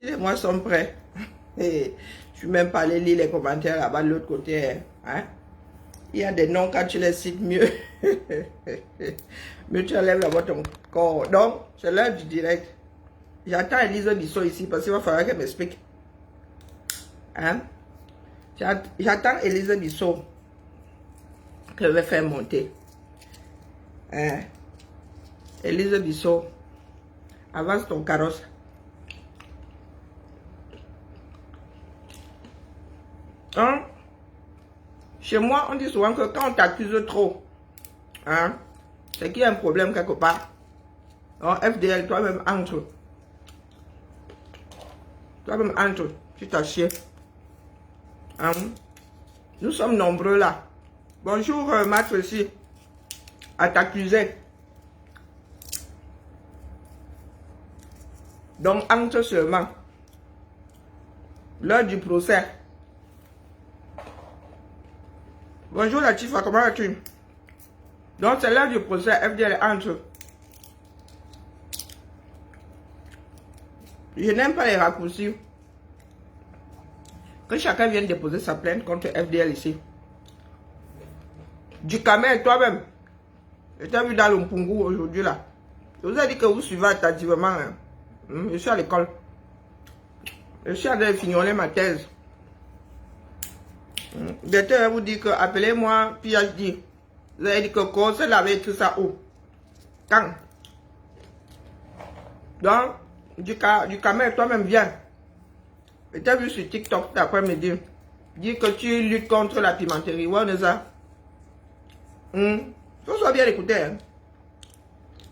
Les mois sont prêts. Et je suis même pas allé lire les commentaires là-bas de l'autre côté. Hein? Il y a des noms, quand tu les cites, mieux. Mieux tu enlèves d'abord ton corps. Donc, c'est l'heure du direct. J'attends Elise Bissot ici parce qu'il va falloir qu'elle m'explique. Hein? J'attends Elise Bissot que je vais faire monter. Hein? Elise Bissot, avance ton carrosse. Hein? Chez moi, on dit souvent que quand on t'accuse trop, hein, c'est qu'il y a un problème quelque part. Alors, FDL, toi-même, entre. Toi-même, entre. Tu t'as chié. Hein? Nous sommes nombreux là. Bonjour, maître aussi. À t'accuser. Donc, entre seulement. L'heure du procès. Bonjour Latifa, comment vas-tu? Donc c'est l'heure du procès, FDL entre. Je n'aime pas les raccourcis. Que chacun vienne déposer sa plainte contre FDL ici. Du Kamel, toi-même. Je t'ai vu dans le Mpungu aujourd'hui là. Je vous ai dit que vous suivez attentivement. Hein. Je suis à l'école. Je suis en train de fignoler ma thèse. J'étais vous dire que appelez-moi PhD. Vous avez dit que quoi, c'est laver tout ça où? Quand? Donc, du Kamel, toi-même viens. J'étais vu sur TikTok cet après-midi. Dire que tu luttes contre la pimenterie. Ouais, on est ça. Faut soit bien écouter. Hein.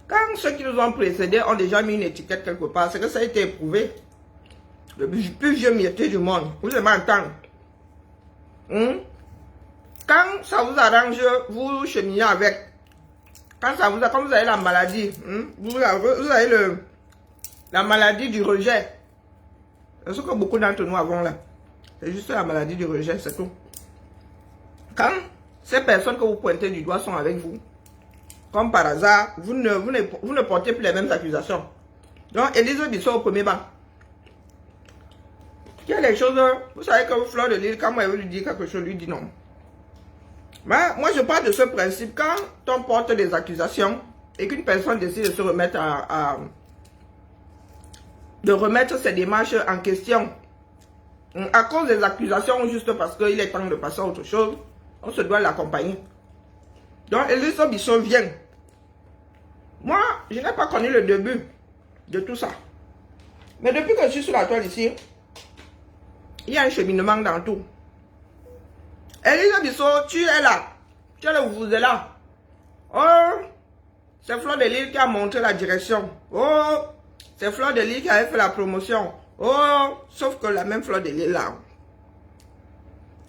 Quand ceux qui nous ont précédés ont déjà mis une étiquette quelque part, c'est que ça a été éprouvé. Le plus vieux mietté du monde. Vous allez m'entendre. Quand ça vous arrange, vous cheminez avec. Quand ça vous a, quand vous avez la maladie, vous avez la maladie du rejet. C'est ce que beaucoup d'entre nous avons là. C'est juste la maladie du rejet, c'est tout. Quand ces personnes que vous pointez du doigt sont avec vous, comme par hasard, vous ne portez plus les mêmes accusations. Donc, Elise Bissot au premier banc. Il y a des choses, vous savez que Fleur de Lille, quand moi je lui dis quelque chose, lui dit non. Mais moi je parle de ce principe, quand on porte des accusations et qu'une personne décide de se remettre de remettre ses démarches en question, à cause des accusations, juste parce qu'il est temps de passer à autre chose, on se doit l'accompagner. Donc Elise Bissot vient. Moi, je n'ai pas connu le début de tout ça. Mais depuis que je suis sur la toile ici, il y a un cheminement dans tout. Elise Bissot, tu es là. Tu es là où vous êtes là. Oh, c'est Fleur de Lille qui a montré la direction. Oh, c'est Fleur de Lille qui a fait la promotion. Oh, sauf que la même Fleur de Lille là,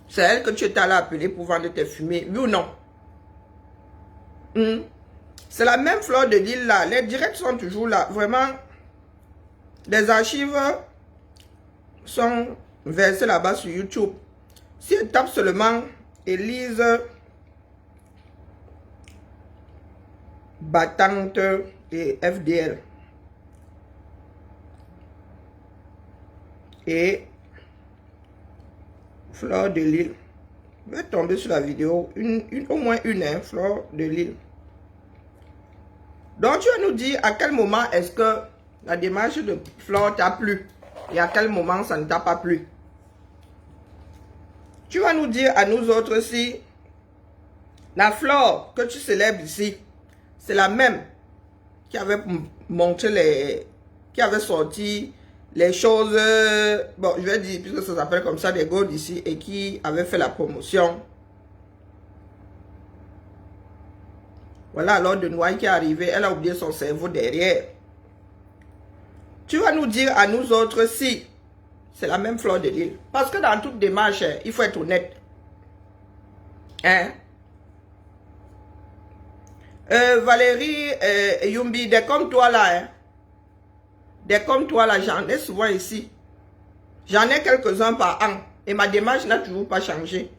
c'est elle que tu étais allé appeler pour vendre tes fumées. Oui ou non? C'est la même Fleur de Lille là. Les directs sont toujours là. Vraiment, les archives sont versées là-bas sur YouTube. Si elle tape seulement Elise battante et FDL et Fleur de Lille, je vais tomber sur la vidéo, au moins une, Fleur de Lille. Donc tu vas nous dire à quel moment est-ce que la démarche de Fleur t'a plu et à quel moment ça ne t'a pas plu. Tu vas nous dire à nous autres si la Fleur que tu célèbres ici, c'est la même qui avait montré qui avait sorti les choses, bon je vais dire puisque ça s'appelle comme ça des gold ici, et qui avait fait la promotion. Voilà, alors de Noailles qui est arrivée, elle a oublié son cerveau derrière. Tu vas nous dire à nous autres si c'est la même Fleur de Lille. Parce que dans toute démarche, il faut être honnête. Hein? Valérie Yumbi, des comme toi là, hein? Des comme toi là, j'en ai souvent ici. J'en ai quelques-uns par an. Et ma démarche n'a toujours pas changé.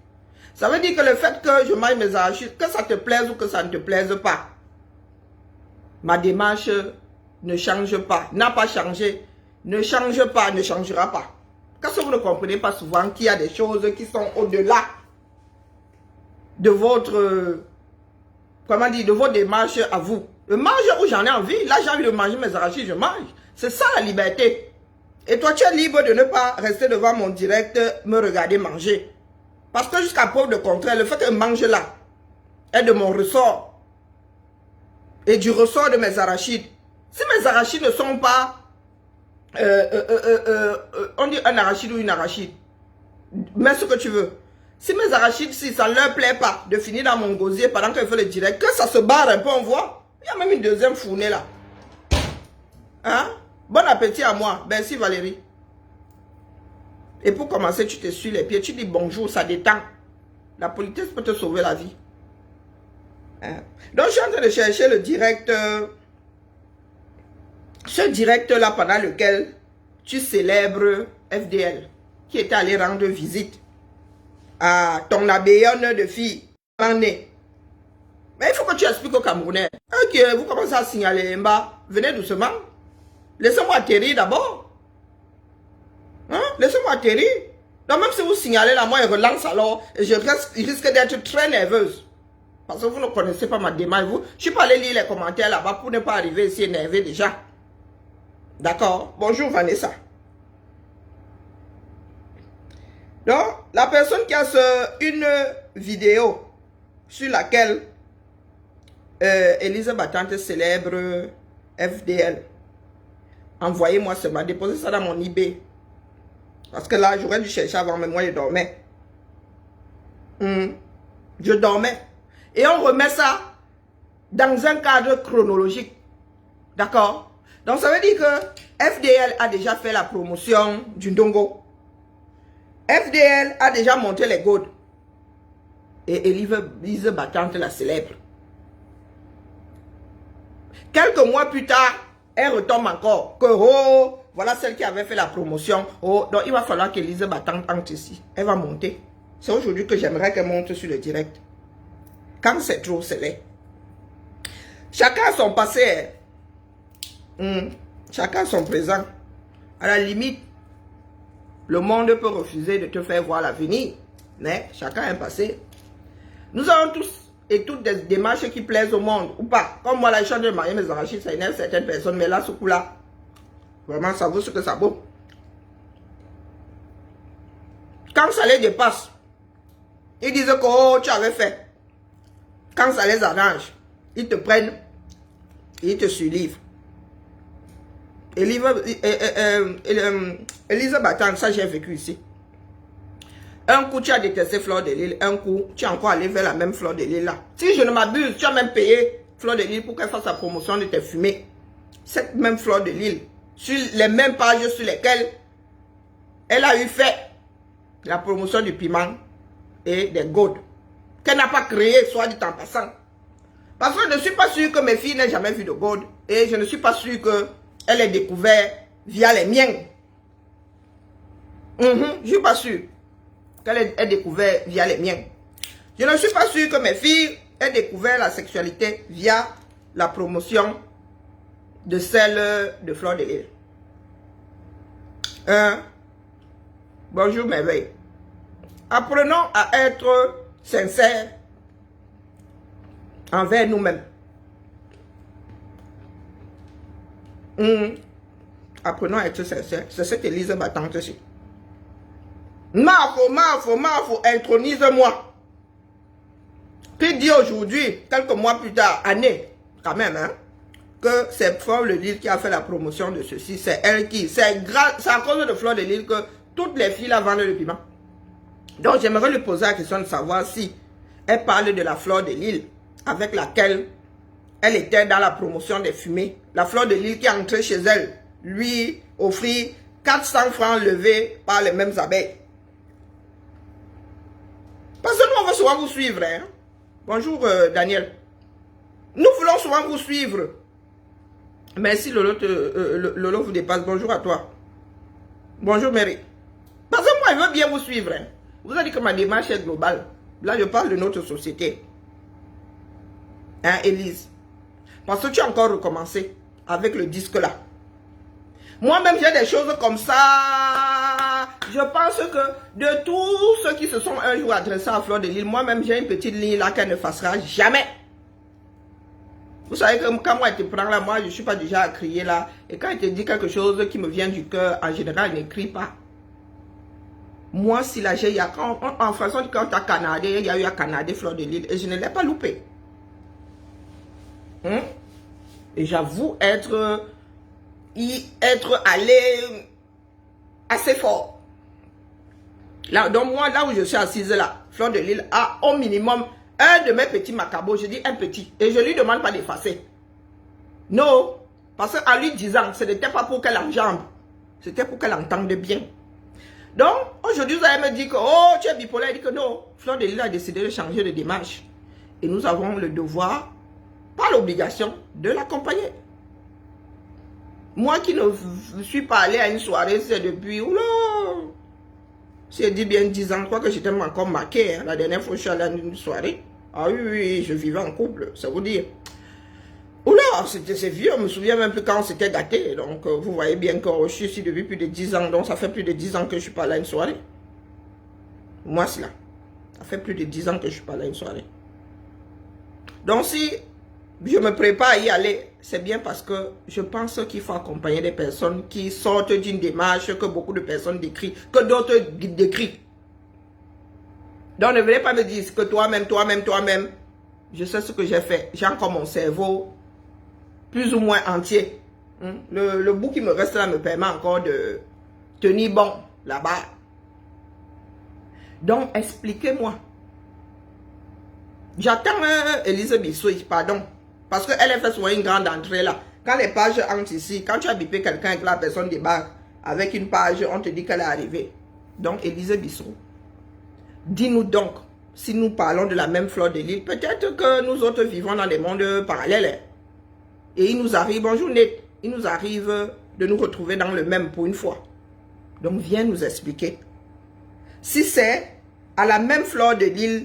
Ça veut dire que le fait que je mange mes archives, que ça te plaise ou que ça ne te plaise pas, ma démarche ne change pas, n'a pas changé. ne change pas, ne changera pas. Parce que vous ne comprenez pas souvent qu'il y a des choses qui sont au-delà de votre, comment dire, de vos démarches à vous. Le manger où j'en ai envie, là j'ai envie de manger mes arachides, je mange. C'est ça la liberté. Et toi tu es libre de ne pas rester devant mon direct, me regarder manger. Parce que jusqu'à preuve de contraire, le fait que je mange là est de mon ressort. Et du ressort de mes arachides. Si mes arachides ne sont pas, on dit un arachide ou une arachide, mets ce que tu veux. Si mes arachides, si ça ne leur plaît pas de finir dans mon gosier pendant qu'elle fait le direct, que ça se barre un peu, on voit. Il y a même une deuxième fournée là. Hein? Bon appétit à moi. Merci Valérie. Et pour commencer, tu te suis les pieds, tu dis bonjour, ça détend. La politesse peut te sauver la vie. Hein? Donc je suis en train de chercher le direct. Ce direct là pendant lequel tu célèbres FDL. Qui était allé rendre visite à ton abéonne de fille. Mais il faut que tu expliques aux Camerounais. Ok, vous commencez à signaler en bas. Venez doucement. Laissez-moi atterrir d'abord. Hein? Laissez-moi atterrir. Donc même si vous signalez là, moi je relance alors. Et je risque d'être très nerveuse. Parce que vous ne connaissez pas ma démarche. Je ne suis pas allé lire les commentaires là-bas pour ne pas arriver ici énervé déjà. D'accord? Bonjour Vanessa. Donc, la personne qui a une vidéo sur laquelle Élise Battante célèbre FDL, envoyez-moi seulement, déposez ça dans mon eBay. Parce que là, j'aurais dû chercher avant, mais moi, je dormais. Je dormais. Et on remet ça dans un cadre chronologique. D'accord? Donc, ça veut dire que FDL a déjà fait la promotion du Ndongo. FDL a déjà monté les godes. Et Élise Battante la célèbre. Quelques mois plus tard, elle retombe encore. Que oh, voilà celle qui avait fait la promotion. Oh, donc il va falloir qu'Élise Battante entre ici. Elle va monter. C'est aujourd'hui que j'aimerais qu'elle monte sur le direct. Quand c'est trop, c'est laid. Chacun a son passé. Chacun a son présent. À la limite, le monde peut refuser de te faire voir l'avenir. Mais chacun a un passé. Nous avons tous et toutes des démarches qui plaisent au monde. Ou pas. Comme moi, là, je suis en train de marier mes arachides, ça énerve certaines personnes. Mais là, ce coup-là, vraiment, ça vaut ce que ça vaut. Quand ça les dépasse, ils disent que oh, tu avais fait. Quand ça les arrange, ils te prennent et ils te surlivrent. Élise Battante, ça j'ai vécu ici. Un coup tu as détesté Fleur de Lille, un coup tu es encore allé vers la même Fleur de Lille là. Si je ne m'abuse, tu as même payé Fleur de Lille pour qu'elle fasse la promotion de tes fumées. Cette même Fleur de Lille, sur les mêmes pages sur lesquelles elle a eu fait la promotion du piment et des godes. Qu'elle n'a pas créé, soit dit en passant. Parce que je ne suis pas sûr que mes filles n'aient jamais vu de godes. Et je ne suis pas sûr que elle est découverte via les miens. Je ne suis pas sûr qu'elle ait découvert via les miens. Je ne suis pas sûr que mes filles aient découvert la sexualité via la promotion de celle de Fleur de Lille. Bonjour merveille. Apprenons à être sincères envers nous-mêmes. Apprenons à être sincères. C'est cette Élise Battante-ci. Mafo, intronise-moi. Qui dit aujourd'hui, quelques mois plus tard, année, quand même, hein, que c'est Fleur de Lille qui a fait la promotion de ceci. C'est elle qui. C'est à cause de Fleur de Lille que toutes les filles la vendent le piment. Donc, j'aimerais lui poser la question de savoir si elle parle de la Fleur de Lille avec laquelle elle était dans la promotion des fumées. La Fleur de Lille qui est entrée chez elle, lui offrit 400 francs levés par les mêmes abeilles. Parce que nous, on va souvent vous suivre. Hein? Bonjour Daniel. Nous voulons souvent vous suivre. Merci Lolo vous dépasse. Bonjour à toi. Bonjour Mary. Parce que moi, je veux bien vous suivre. Hein? Vous avez dit que ma démarche est globale. Là, je parle de notre société. Hein, Élise? Parce que tu as encore recommencé avec le disque là. Moi-même, j'ai des choses comme ça. Je pense que de tous ceux qui se sont un jour adressés à Fleur de Lys, moi-même, j'ai une petite ligne là qu'elle ne fassera jamais. Vous savez que quand moi, elle te prend là, moi, je ne suis pas déjà à crier là. Et quand elle te dit quelque chose qui me vient du cœur, en général, elle n'écrit pas. Moi, si là, j'ai, en façon, quand tu as canadé, il y a eu à Canada Fleur de Lys, et je ne l'ai pas loupé. Et j'avoue être allé assez fort. Là, donc moi, là où je suis assise là, Fleur de Lys a au minimum un de mes petits macabots, je dis un petit, et je lui demande pas d'effacer. Non, parce qu'en lui disant, ce n'était pas pour qu'elle enjambe, c'était pour qu'elle entende bien. Donc, aujourd'hui, vous allez me dire que, oh, tu es bipolaire, elle dit que non, Fleur de Lys a décidé de changer de démarche. Et nous avons le devoir, pas l'obligation, de l'accompagner. Moi qui ne suis pas allé à une soirée, c'est depuis, oula, j'ai dit bien 10 ans, je crois que j'étais encore marqué. Hein. La dernière fois, je suis allé à une soirée. Ah oui, oui, je vivais en couple, ça vous dit. Oula, c'est vieux, je me souviens même plus quand on s'était gâté. Donc, vous voyez bien que je suis ici depuis plus de 10 ans, donc ça fait plus de 10 ans que je ne suis pas allé à une soirée. Moi, c'est là. Ça fait plus de 10 ans que je ne suis pas allé à une soirée. Donc, si je me prépare à y aller, c'est bien parce que je pense qu'il faut accompagner des personnes qui sortent d'une démarche que beaucoup de personnes décrivent, que d'autres décrivent. Donc ne venez pas me dire que toi-même, je sais ce que j'ai fait. J'ai encore mon cerveau plus ou moins entier. Le bout qui me reste là me permet encore de tenir bon là-bas. Donc expliquez-moi. J'attends Elise Bissoy, pardon. Parce qu'elle a fait souvent une grande entrée là. Quand les pages entrent ici, quand tu as bipé quelqu'un et que la personne débarque avec une page, on te dit qu'elle est arrivée. Donc, Elise Bissoy, dis-nous donc, si nous parlons de la même Fleur de Lys, peut-être que nous autres vivons dans des mondes parallèles. Et il nous arrive, bonjour Net, il nous arrive de nous retrouver dans le même pour une fois. Donc, viens nous expliquer. Si c'est à la même Fleur de Lys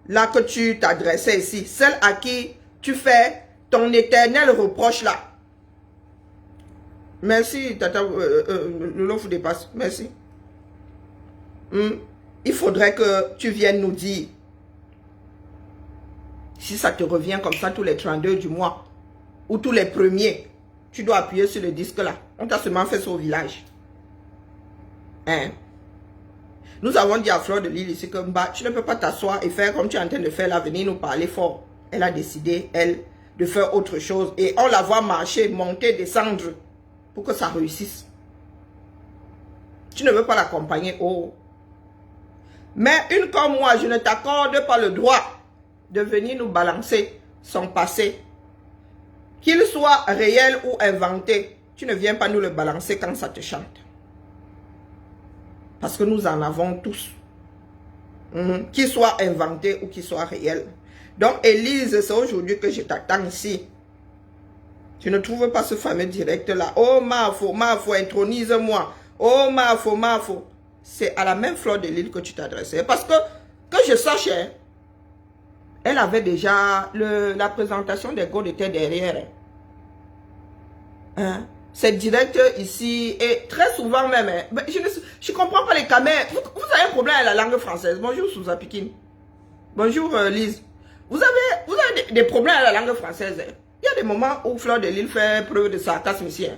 là que tu t'adressais ici, celle à qui tu fais ton éternel reproche là. Merci, Tata, le lot vous dépasse. Merci. Il faudrait que tu viennes nous dire si ça te revient comme ça tous les 32 du mois ou tous les premiers. Tu dois appuyer sur le disque là. On t'a seulement fait ça au village. Hein? Nous avons dit à Fleur de Lys ici que bah, tu ne peux pas t'asseoir et faire comme tu es en train de faire là, venir nous parler fort. Elle a décidé, elle, de faire autre chose. Et on la voit marcher, monter, descendre pour que ça réussisse. Tu ne veux pas l'accompagner. Oh. Mais une comme moi, je ne t'accorde pas le droit de venir nous balancer son passé. Qu'il soit réel ou inventé, tu ne viens pas nous le balancer quand ça te chante. Parce que nous en avons tous. Qu'il soit inventé ou qu'il soit réel. Donc, Élise, c'est aujourd'hui que je t'attends ici. Tu ne trouves pas ce fameux direct-là. Oh, Mafo, intronise-moi. Oh, Mafo. C'est à la même Fleur de Lys que tu t'adressais. Parce que je sache, elle avait déjà la présentation des codes était derrière. Hein? C'est direct ici et très souvent même. Je ne comprends pas les caméras. Vous avez un problème avec la langue française. Bonjour, Sousa Pikine. Bonjour, Lise. Vous avez des problèmes avec la langue française. Il y a des moments où Fleur de Lys fait preuve de sarcasme ici.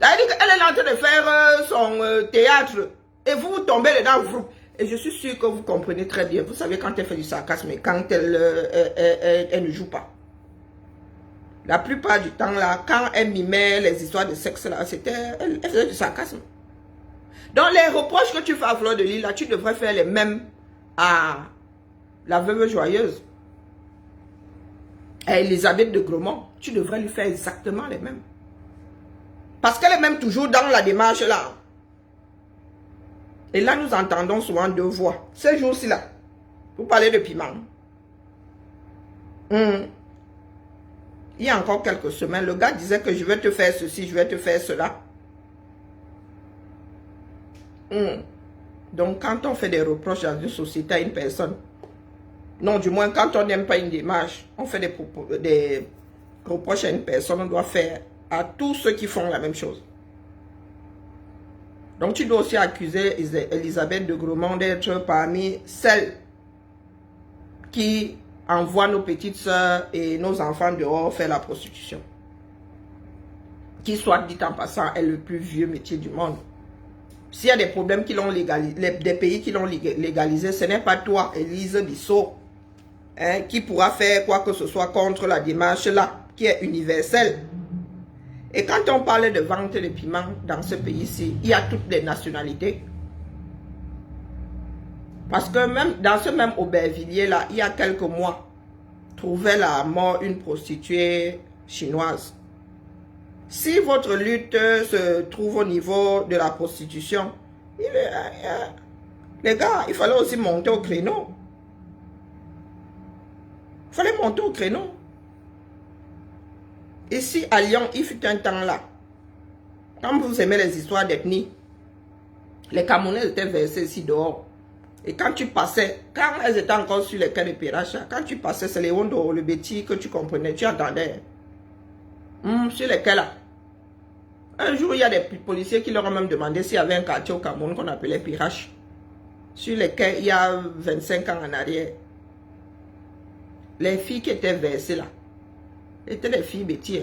Elle est en train de faire son théâtre. Et vous tombez dedans, vous. Et je suis sûr que vous comprenez très bien. Vous savez quand elle fait du sarcasme et quand elle ne joue pas. La plupart du temps, là, quand elle mimait les histoires de sexe, là, elle faisait du sarcasme. Donc, les reproches que tu fais à Fleur de Lys, là, tu devrais faire les mêmes à la veuve joyeuse. À Elisabeth de Gromont, tu devrais lui faire exactement les mêmes. Parce qu'elle est même toujours dans la démarche, là. Et là, nous entendons souvent deux voix. Ces jours-ci, là, vous parlez de piment. Il y a encore quelques semaines, le gars disait que je vais te faire ceci, je vais te faire cela. Donc, quand on fait des reproches dans une société à une personne, non, du moins, quand on n'aime pas une démarche, on fait des reproches à une personne, on doit faire à tous ceux qui font la même chose. Donc tu dois aussi accuser Elisabeth de Grosmont d'être parmi celles qui envoient nos petites sœurs et nos enfants dehors faire la prostitution. Qui soit dit en passant est le plus vieux métier du monde. S'il y a des problèmes qui l'ont légalisé, des pays qui l'ont légalisé, ce n'est pas toi, Élise Bissot, hein, qui pourra faire quoi que ce soit contre la démarche là, qui est universelle. Et quand on parle de vente de piment dans ce pays-ci, il y a toutes les nationalités. Parce que même dans ce même Aubervilliers-là, il y a quelques mois, trouvait la mort une prostituée chinoise. Si votre lutte se trouve au niveau de la prostitution, les gars, il fallait aussi monter au créneau. Il fallait monter au créneau. Ici, à Lyon, il fut un temps là. Quand vous aimez les histoires d'ethnie, les Camerounais étaient versés ici dehors. Et quand tu passais, quand elles étaient encore sur les quais de Péracha, quand tu passais, c'est les Hondo, le Betty que tu comprenais, tu attendais. Sur les quais là. Un jour, il y a des policiers qui leur ont même demandé s'il y avait un quartier au Cameroun qu'on appelait Pirache. Sur les quais, il y a 25 ans en arrière. Les filles qui étaient versées là, étaient des filles Betty.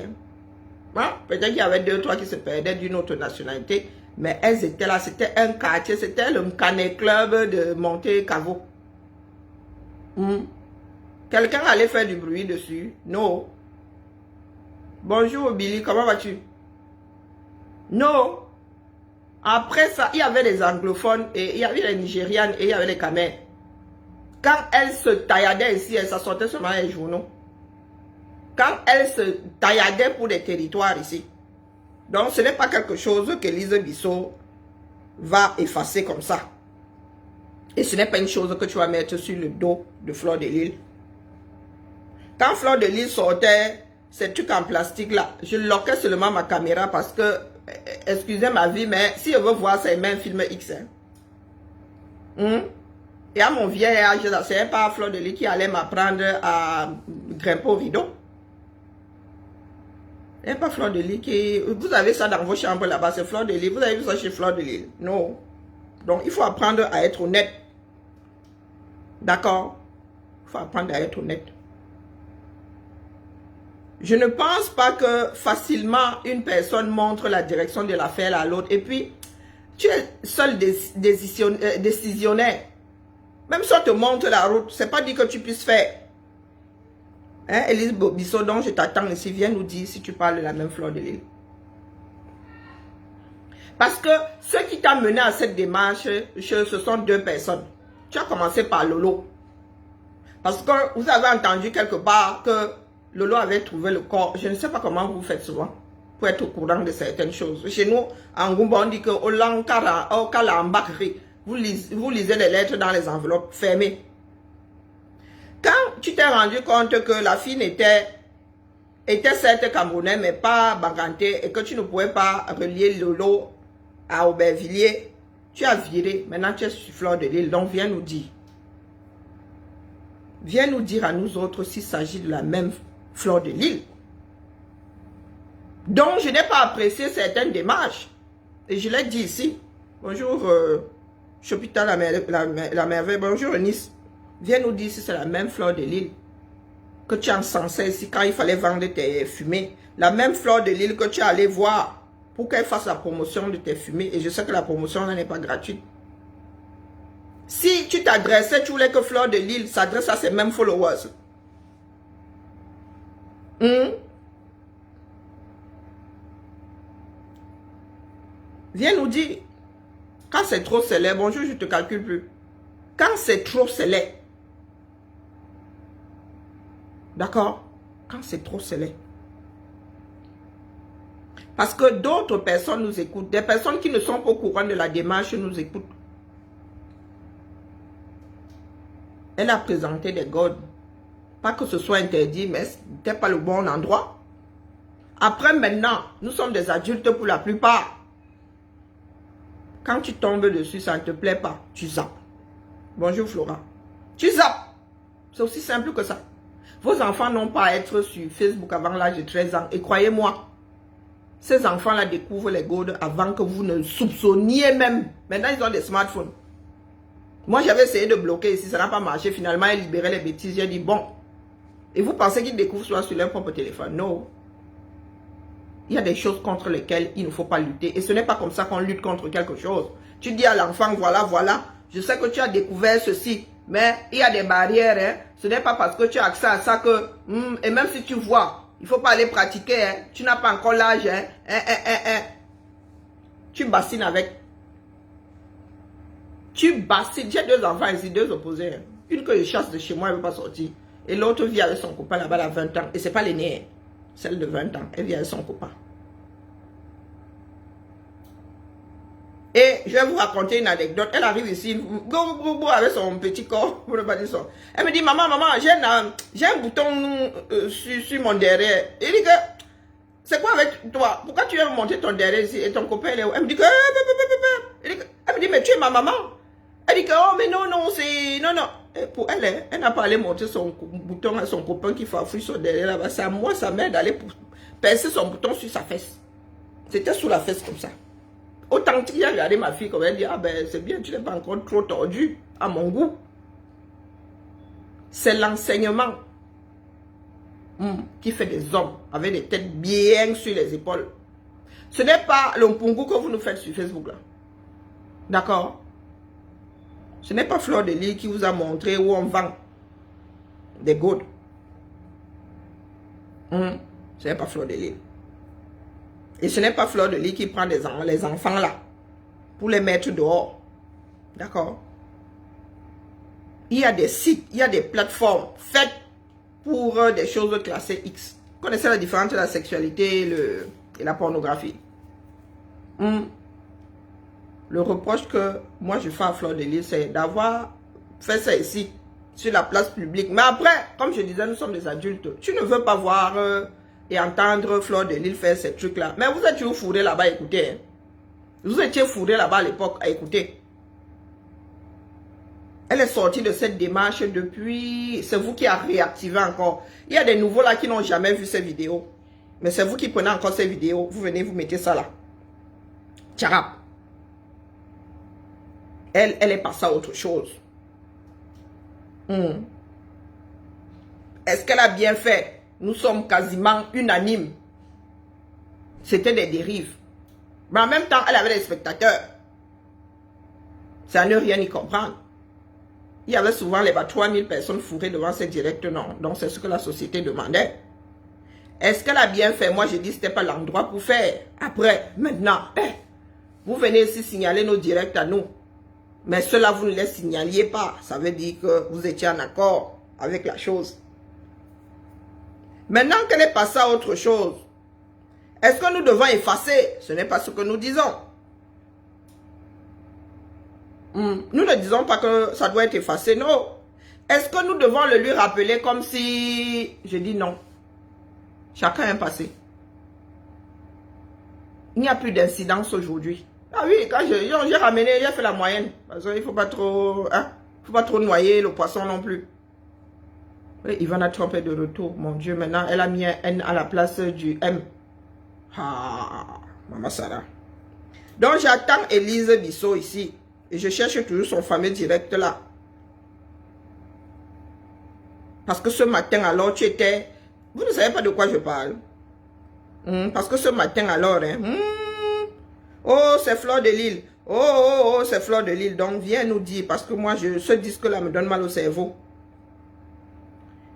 Hein? Peut-être qu'il y avait 2 ou 3 qui se perdaient d'une autre nationalité, mais elles étaient là, c'était un quartier, c'était le Canet Club de Monte-Cavo. Quelqu'un allait faire du bruit dessus? Non. Bonjour Billy, comment vas-tu? Non. Après ça, il y avait les anglophones, et il y avait les Nigérianes, et il y avait les Camers. Quand elles se tailladaient ici, ça sortait seulement les journaux. Quand elles se tailladaient pour des territoires ici. Donc ce n'est pas quelque chose qu'Élise Bissot va effacer comme ça. Et ce n'est pas une chose que tu vas mettre sur le dos de Fleur de Lille. Quand Fleur de Lille sortait ces trucs en plastique là, je loquais seulement ma caméra parce que, excusez ma vie, mais si je veux voir ces mêmes films X. Et à mon vieil âge, ce n'est pas Fleur de Lille qui allait m'apprendre à grimper au rideau. Il n'y a pas Fleur de Lille qui... Vous avez ça dans vos chambres là-bas, c'est Fleur de Lille. Vous avez vu ça chez Fleur de Lille? Non. Donc, il faut apprendre à être honnête. D'accord? Il faut apprendre à être honnête. Je ne pense pas que facilement une personne montre la direction de l'affaire à l'autre. Et puis, tu es seul décisionnaire. Même si on te montre la route, c'est pas dit que tu puisses faire. Hein, Élise Bissot, donc je t'attends ici, viens nous dire si tu parles de la même Fleur de Lille. Parce que ce qui t'a mené à cette démarche, ce sont 2 personnes. Tu as commencé par Lolo. Parce que vous avez entendu quelque part que Lolo avait trouvé le corps. Je ne sais pas comment vous faites souvent pour être au courant de certaines choses. Chez nous, en Goumba, on dit que vous lisez les lettres dans les enveloppes fermées. Quand tu t'es rendu compte que la fille était certes camerounaise, mais pas baganté, et que tu ne pouvais pas relier Lolo à Aubervilliers, tu as viré. Maintenant, tu es sur Fleur de Lille. Donc, viens nous dire. Viens nous dire à nous autres s'il s'agit de la même Fleur de Lille. Donc, je n'ai pas apprécié certaines démarches. Et je l'ai dit ici. Bonjour, Chopita la merveille. Bonjour, Nice. Viens nous dire si c'est la même Fleur de Lille que tu encensais ici quand il fallait vendre tes fumées. La même Fleur de Lille que tu es allé voir pour qu'elle fasse la promotion de tes fumées. Et je sais que la promotion n'est pas gratuite. Si tu t'adressais, tu voulais que Fleur de Lille s'adresse à ses mêmes followers. Viens nous dire. Quand c'est trop célèbre, bonjour, je ne te calcule plus. Quand c'est trop célèbre. D'accord? Quand c'est trop célèbre. Parce que d'autres personnes nous écoutent. Des personnes qui ne sont pas au courant de la démarche nous écoutent. Elle a présenté des godes. Pas que ce soit interdit, mais ce n'était pas le bon endroit. Après, maintenant, nous sommes des adultes pour la plupart. Quand tu tombes dessus, ça ne te plaît pas. Tu zappes. Bonjour Flora. Tu zappes. C'est aussi simple que ça. Vos enfants n'ont pas à être sur Facebook avant l'âge de 13 ans. Et croyez-moi, Ces enfants-là découvrent les godes avant que vous ne soupçonniez même. Maintenant, ils ont des smartphones. Moi, j'avais essayé de bloquer ici, ça n'a pas marché. Finalement, ils libéraient les bêtises. J'ai dit, bon. Et vous pensez qu'ils découvrent cela sur leur propre téléphone? Non. Il y a des choses contre lesquelles il ne faut pas lutter. Et ce n'est pas comme ça qu'on lutte contre quelque chose. Tu dis à l'enfant, voilà, voilà, je sais que tu as découvert ceci, mais il y a des barrières. Hein. Ce n'est pas parce que tu as accès à ça que... et même si tu vois, il ne faut pas aller pratiquer. Hein. Tu n'as pas encore l'âge. Hein. Tu bassines avec. Tu bassines. J'ai deux enfants ici, deux opposés. Hein. Une que je chasse de chez moi, elle ne veut pas sortir. Et l'autre vit avec son copain là-bas à 20 ans. Et ce n'est pas l'aînée. Hein. Celle de 20 ans, elle vit avec son copain. Et je vais vous raconter une anecdote. Elle arrive ici, avec son petit corps, pour ne pas dire ça. Elle me dit, maman, j'ai un bouton sur mon derrière. Elle dit que, c'est quoi avec toi? Pourquoi tu veux monter ton derrière ici? Et ton copain, elle me dit que, elle me dit, mais tu es ma maman. Elle dit que, oh, mais non, c'est, non. Et pour elle, elle n'a pas allé monter son bouton à son copain qui farfouille son derrière là-bas. C'est à moi, sa mère, d'aller percer son bouton sur sa fesse. C'était sous la fesse comme ça. Autant qu'il a regardé ma fille, comme elle dit, ah ben c'est bien, tu n'es pas encore trop tordu à mon goût. C'est l'enseignement qui fait des hommes avec des têtes bien sur les épaules. Ce n'est pas l'ompungu que vous nous faites sur Facebook là. D'accord? Ce n'est pas Fleur de Lys qui vous a montré où on vend des godes. Ce n'est pas Fleur de Lys. Et ce n'est pas Fleur de Lys qui prend les enfants là pour les mettre dehors. D'accord? Il y a des sites, il y a des plateformes faites pour des choses classées X. Vous connaissez la différence entre la sexualité et la pornographie? Le reproche que moi je fais à Fleur de Lys, c'est d'avoir fait ça ici, sur la place publique. Mais après, comme je disais, nous sommes des adultes. Tu ne veux pas voir et entendre Fleur de Lys faire ces trucs-là. Mais vous êtes toujours fourrés là-bas à écouter. Hein. Vous étiez fourrés là-bas à l'époque à écouter. Elle est sortie de cette démarche depuis... C'est vous qui avez réactivé encore. Il y a des nouveaux là qui n'ont jamais vu ces vidéos. Mais c'est vous qui prenez encore ces vidéos. Vous venez, vous mettez ça là. Tcharap. Elle est passée à autre chose. Est-ce qu'elle a bien fait? Nous sommes quasiment unanimes. C'était des dérives. Mais en même temps, elle avait des spectateurs. Ça ne rien y comprendre. Il y avait souvent les 3000 personnes fourrées devant ces directs, non. Donc c'est ce que la société demandait. Est-ce qu'elle a bien fait? Moi, je dis que ce n'était pas l'endroit pour faire. Après, maintenant, vous venez ici signaler nos directs à nous. Mais cela, vous ne les signaliez pas. Ça veut dire que vous étiez en accord avec la chose. Maintenant qu'elle est passée à autre chose, est-ce que nous devons effacer? Ce n'est pas ce que nous disons. Nous ne disons pas que ça doit être effacé, non. Est-ce que nous devons le lui rappeler comme si... Je dis non. Chacun est passé. Il n'y a plus d'incidence aujourd'hui. Ah oui, quand j'ai ramené, j'ai fait la moyenne. Parce qu'il ne faut pas trop... Hein, faut pas trop noyer le poisson non plus. Oui, Ivana Trump est de retour. Mon Dieu, maintenant, elle a mis un N à la place du M. Ah, Maman Sarah. Donc, j'attends Élise Bissot ici. Et je cherche toujours son fameux direct là. Parce que ce matin, alors, tu étais... Vous ne savez pas de quoi je parle. Parce que ce matin, alors... Oh, c'est Fleur de Lys. Oh, c'est Fleur de Lys. Donc, viens nous dire. Parce que moi, ce disque-là me donne mal au cerveau.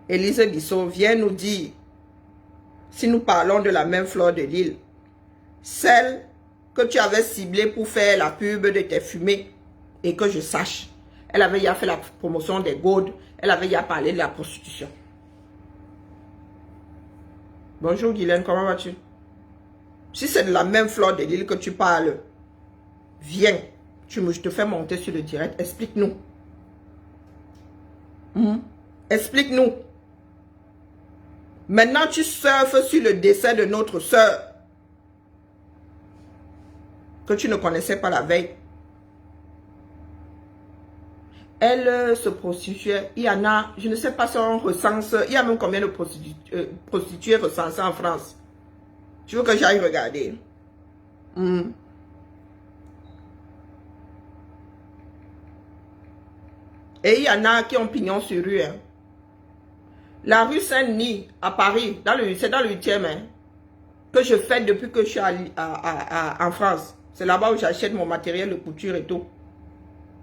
Élise Bissot, viens nous dire. Si nous parlons de la même Fleur de Lys. Celle que tu avais ciblée pour faire la pub de tes fumées. Et que je sache. Elle avait déjà fait la promotion des godes. Elle avait déjà parlé de la prostitution. Bonjour Guylaine, comment vas-tu? Si c'est de la même Fleur de Lys que tu parles, viens. Je te fais monter sur le direct. Explique-nous. Explique-nous. Maintenant, tu surfes sur le décès de notre soeur. Que tu ne connaissais pas la veille. Elle se prostituait. Il y en a, je ne sais pas si on recense, il y a même combien de prostituées recensées en France. Tu veux que j'aille regarder? Et il y en a qui ont pignon sur rue. Hein. La rue Saint-Denis, à Paris, c'est dans le 8e, hein, que je fais depuis que je suis en France. C'est là-bas où j'achète mon matériel de couture et tout.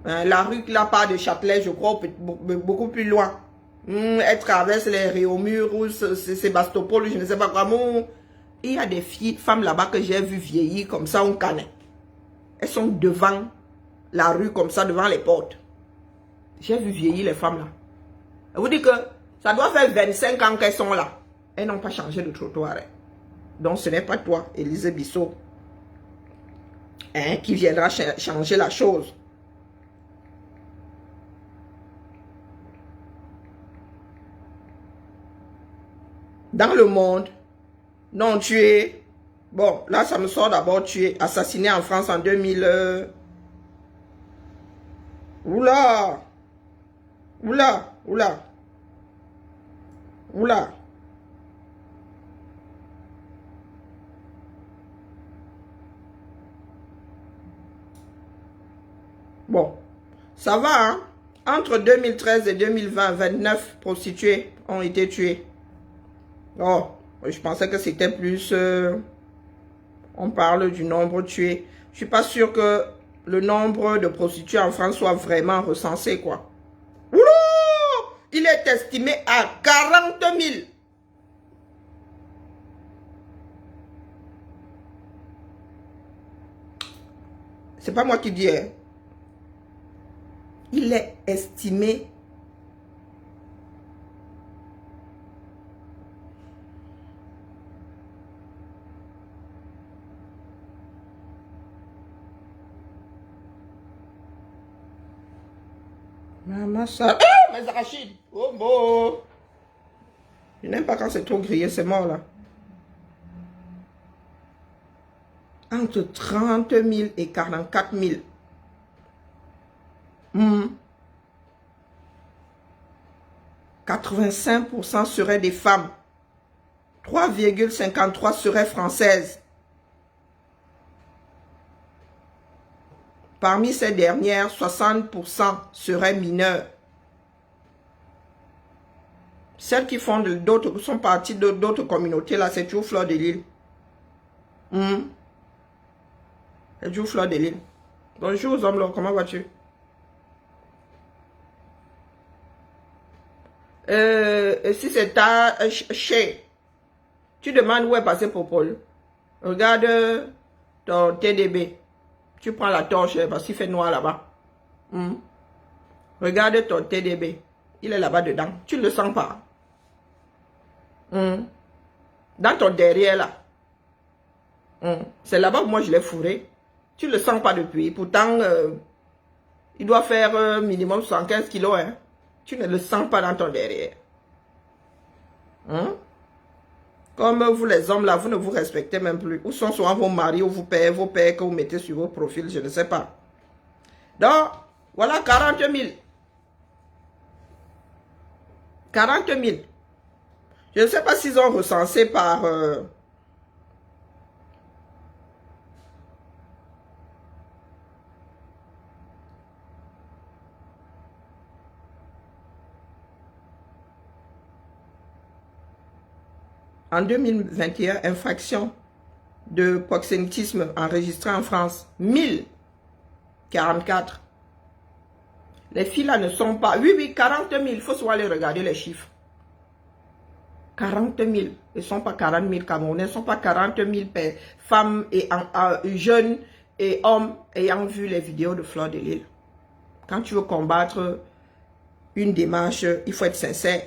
Hein, la rue qui n'a pas de Châtelet, je crois, beaucoup plus loin. Elle traverse les Réaumur ou Sébastopol, je ne sais pas comment. Il y a des filles, femmes là-bas que j'ai vu vieillir comme ça, on connaît. Elles sont devant la rue comme ça, devant les portes. J'ai vu vieillir les femmes là. Je vous dis que ça doit faire 25 ans qu'elles sont là. Elles n'ont pas changé de trottoir. Hein. Donc ce n'est pas toi, Élisée Bissot, hein, qui viendra changer la chose. Dans le monde, non, tu es... Bon, là, ça me sort d'abord, tu es assassiné en France en 2000... Oula! Oula! Oula! Oula! Bon, ça va, hein? Entre 2013 et 2020, 29 prostituées ont été tuées. Oh, je pensais que c'était plus... on parle du nombre tué. Je suis pas sûr que le nombre de prostituées en France soit vraiment recensé, quoi. Oula! Il est estimé à 40 000. C'est pas moi qui dis, hein. Il est estimé maman ça. Ah, mes arachides. Oh bon. Je n'aime pas quand c'est trop grillé, c'est mort là. Entre 30 000 et 44 000. 85% seraient des femmes. 3,53 seraient françaises. Parmi ces dernières, 60% seraient mineures. Celles qui font d'autres sont parties d'autres communautés, là, c'est toujours Fleur de Lille. C'est toujours Fleur de Lille. Bonjour aux hommes, là, comment vas-tu? Si c'est ta chez, tu demandes où est passé Popol. Regarde ton TDB. Tu prends la torche parce qu'il fait noir là-bas. Regarde ton TDB. Il est là-bas dedans. Tu ne le sens pas. Dans ton derrière là. C'est là-bas que moi je l'ai fourré. Tu ne le sens pas depuis. Pourtant, il doit faire minimum 115 kilos. Hein. Tu ne le sens pas dans ton derrière. Comme vous les hommes là, vous ne vous respectez même plus. Où sont souvent vos maris ou vos pères que vous mettez sur vos profils, je ne sais pas. Donc, voilà 40 000. 40 000. Je ne sais pas s'ils ont recensé par... En 2021, infraction de proxénétisme enregistrée en France, 1044. Les filles là ne sont pas... Oui, 40 000. Il faut soit aller regarder les chiffres. 40 000. Ils ne sont pas 40 000 Camerounais. Ils ne sont pas 40 000 femmes et jeunes et hommes ayant vu les vidéos de Fleur de Lille. Quand tu veux combattre une démarche, il faut être sincère.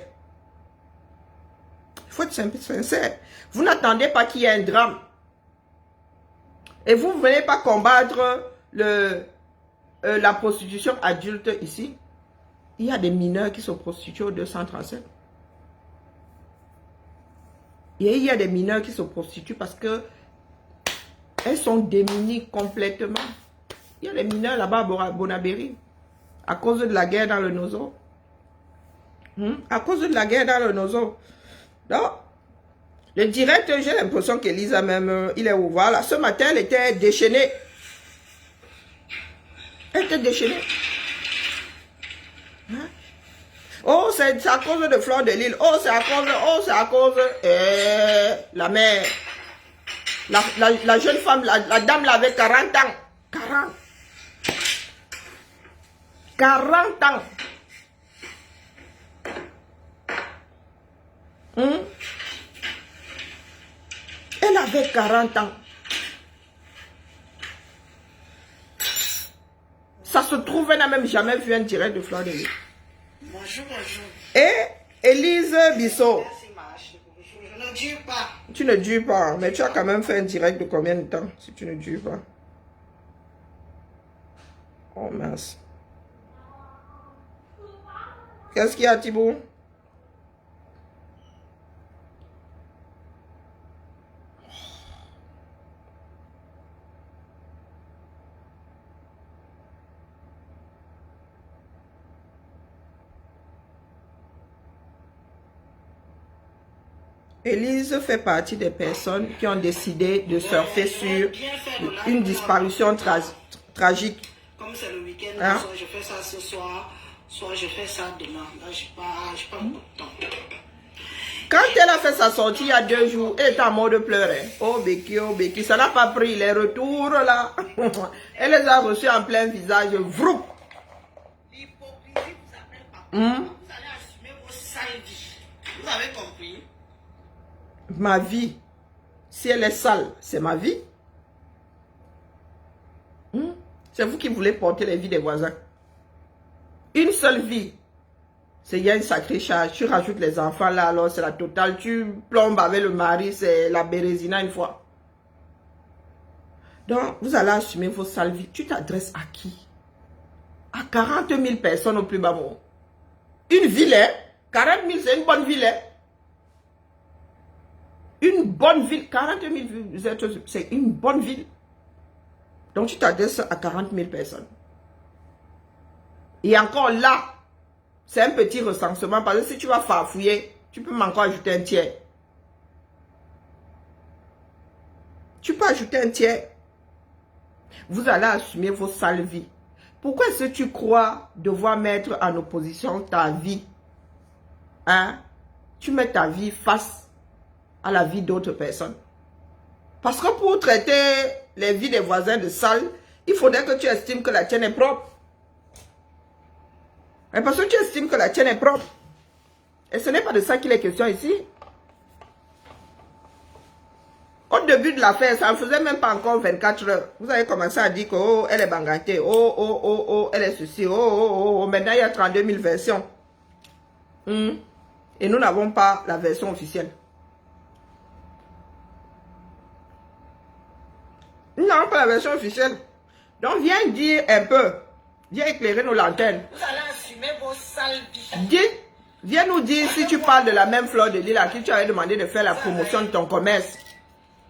Il faut être sincère. Vous n'attendez pas qu'il y ait un drame. Et vous ne venez pas combattre la prostitution adulte ici. Il y a des mineurs qui se prostituent au 237. Et il y a des mineurs qui se prostituent parce que elles sont démunies complètement. Il y a des mineurs là-bas à Bonabéry. À cause de la guerre dans le Nozo. À cause de la guerre dans le Nozo. Donc, Le direct, j'ai l'impression qu'Elisa même, il est où? Voilà, ce matin, elle était déchaînée. Elle était déchaînée. Hein? Oh, c'est à cause de Fleur de Lille. Oh, c'est à cause, la mère. La jeune femme, la dame, là, avait 40 ans. 40 ans. Elle avait 40 ans. Ça se trouve, elle n'a même jamais vu un direct de Fleur de Lille. Bonjour, bonjour. Et Élise Bissot. Je ne dure pas. Tu ne dures pas, mais tu as quand même fait un direct de combien de temps si tu ne dures pas? Oh mince. Qu'est-ce qu'il y a, Thibaut? Élise fait partie des personnes qui ont décidé de surfer sur une disparition tragique. Comme c'est le week-end, Hein? soit je fais ça ce soir, soit je fais ça demain. Là, je n'ai pas beaucoup de temps. Quand elle a fait sa sortie il y a 2 jours, elle est en mode pleurer. Oh Becky, ça n'a pas pris les retours là. Elle les a reçus en plein visage. Vrou. L'hypocrisie vous appelle pas. Vous allez assumer vos sales vies. Vous avez compris? Ma vie, si elle est sale, c'est ma vie. C'est vous qui voulez porter les vies des voisins. Une seule vie. C'est il y a une sacrée charge. Tu rajoutes les enfants là, alors c'est la totale. Tu plombes avec le mari, c'est la bérésina une fois. Donc, vous allez assumer vos sales vies. Tu t'adresses à qui? À 40 000 personnes au plus bas mot. Une ville, hein? 40 000, c'est une bonne ville, hein? Une bonne ville. 40 000, c'est une bonne ville. Donc, tu t'adresses à 40 000 personnes. Et encore là, c'est un petit recensement. Parce que si tu vas farfouiller, tu peux encore ajouter un tiers. Tu peux ajouter un tiers. Vous allez assumer vos sales vies. Pourquoi est-ce que tu crois devoir mettre en opposition ta vie? Hein? Tu mets ta vie face à la vie d'autres personnes. Parce que pour traiter les vies des voisins de sales, il faudrait que tu estimes que la tienne est propre. Et parce que tu estimes que la tienne est propre. Et ce n'est pas de ça qu'il est question ici. Au début de l'affaire, ça ne faisait même pas encore 24 heures. Vous avez commencé à dire que oh, elle est bangantée. Oh, elle est ceci. Oh. Maintenant, il y a 32 000 versions. Et nous n'avons pas la version officielle. Non, pas la version officielle. Donc, viens dire un peu. Viens éclairer nos lanternes. Vous allez assumer vos sales vies. Viens nous dire si tu parles de la même Fleur de Lille à qui tu avais demandé de faire la promotion de ton commerce.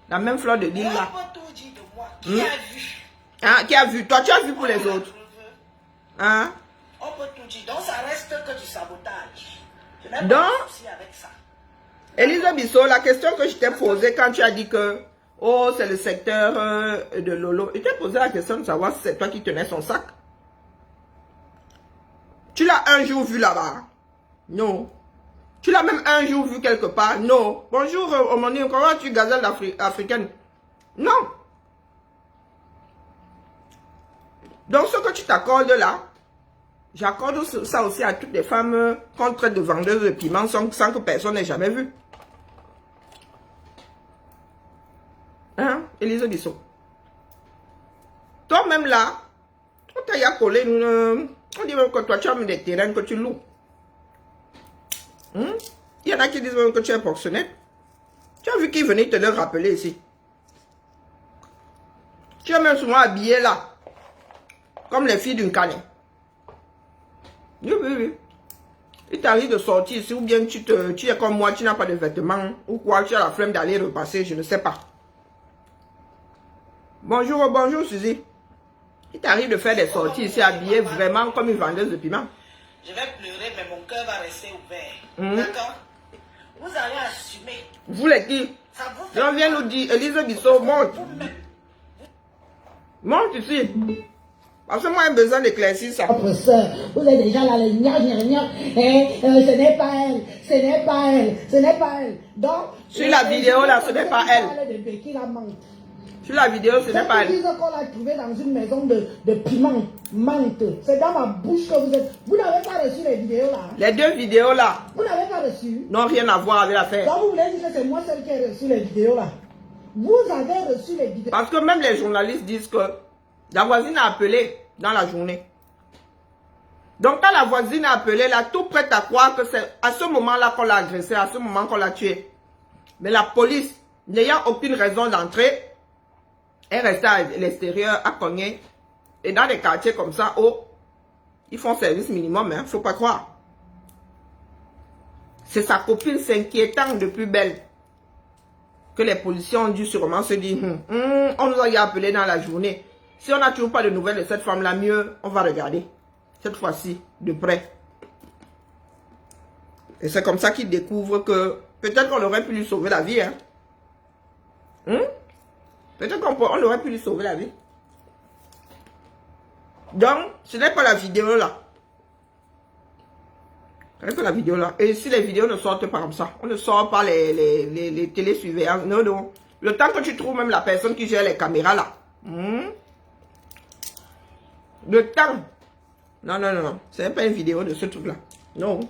La même Fleur de Lille là. On peut tout dire de moi. Qui a vu? Hein, qui a vu? Toi, tu as vu pour les autres. Hein? On peut tout dire. Donc, ça reste que du sabotage. Je n'ai pas de souci avec ça. Élise Bissot, la question que je t'ai posée quand tu as dit que oh, c'est le secteur de Lolo. Je t'ai posé la question de savoir si c'est toi qui tenais son sac. Tu l'as un jour vu là-bas? Non. Tu l'as même un jour vu quelque part? Non. Bonjour, Omoni, comment tu gazelle africaine? Non. Donc, ce que tu t'accordes là, j'accorde ça aussi à toutes les femmes qu'on traite de vendeuses de piments sans que personne n'ait jamais vu. Hein, Élise Bissot? Toi-même là, on t'a collé une... On dit même que toi, tu as mis des terrains que tu loues. Il y en a qui disent même que tu es proxénète. Tu as vu qui venait te le rappeler ici. Tu es même souvent habillé là. Comme les filles d'une canne. Oui. Il t'arrive de sortir ici ou bien tu es comme moi, tu n'as pas de vêtements. Ou quoi, tu as la flemme d'aller repasser, je ne sais pas. Bonjour Suzy. Il t'arrive de faire des sorties ici habillé vraiment comme une vendeuse de piment. Je vais pleurer, mais mon cœur va rester ouvert. D'accord? Vous allez assumer Vous les qui? Ça vous fait On vient nous dire, Élise Bissot, monte. Monte ici. Parce que moi, j'ai besoin d'éclaircir ça. Votre soeur, vous êtes déjà là, les gna, ce n'est pas elle, ce n'est pas elle, ce n'est pas elle. Donc, sur la vidéo là, ce n'est pas elle. Sur la vidéo, ce n'est pas elle. Cette bêtise qu'on a trouvée dans une maison de piment, menthe, c'est dans ma bouche que vous êtes. Vous n'avez pas reçu les vidéos là. Les deux vidéos là Vous n'avez pas reçu. n'ont rien à voir avec l'affaire. Donc vous voulez dire que c'est moi celle qui a reçu les vidéos là. Vous avez reçu les vidéos. Parce que même les journalistes disent que la voisine a appelé dans la journée. Donc quand la voisine a appelé, là, tout prête à croire que c'est à ce moment-là qu'on l'a agressé, à ce moment qu'on l'a tué. Mais la police, n'ayant aucune raison d'entrer, est restée à l'extérieur, à cogner. Et dans des quartiers comme ça, oh, ils font service minimum, hein, faut pas croire. C'est sa copine s'inquiétant de plus belle que les policiers ont dû sûrement se dire, on nous a appelé dans la journée. Si on n'a toujours pas de nouvelles de cette femme-là, mieux, on va regarder. Cette fois-ci, de près. Et c'est comme ça qu'il découvre que peut-être qu'on aurait pu lui sauver la vie. Hein? Peut-être qu'on aurait pu lui sauver la vie. Donc, ce n'est pas la vidéo là. Ce n'est pas la vidéo là. Et si les vidéos ne sortent pas comme ça, on ne sort pas les télésurveillances. Non, non. Le temps que tu trouves même la personne qui gère les caméras là. Le temps. Non, non, non, non. Ce n'est pas une vidéo de ce truc là. Non.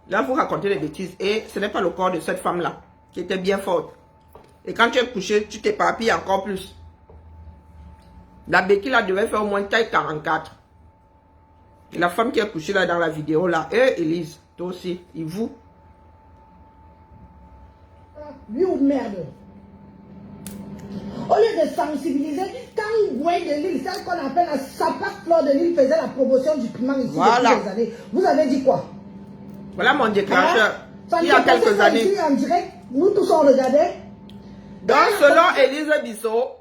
Là, vous racontez des bêtises. Et ce n'est pas le corps de cette femme là. Qui était bien forte. Et quand tu es couché, tu t'éparpilles encore plus. La béquille là devait faire au moins taille 44. Et la femme qui est couchée là dans la vidéo là, et Élise, toi aussi, et vous. Lui ou merde. Au lieu de sensibiliser, quand Gwen de Lille, celle qu'on appelle la Sapac Fleur de Lille, faisait la promotion du piment ici Voilà. depuis des années, vous avez dit quoi? Voilà mon déclencheur. Ça Il y a quelques années. Ici, en direct, nous tous on regardait. Donc, selon Élise Bissot,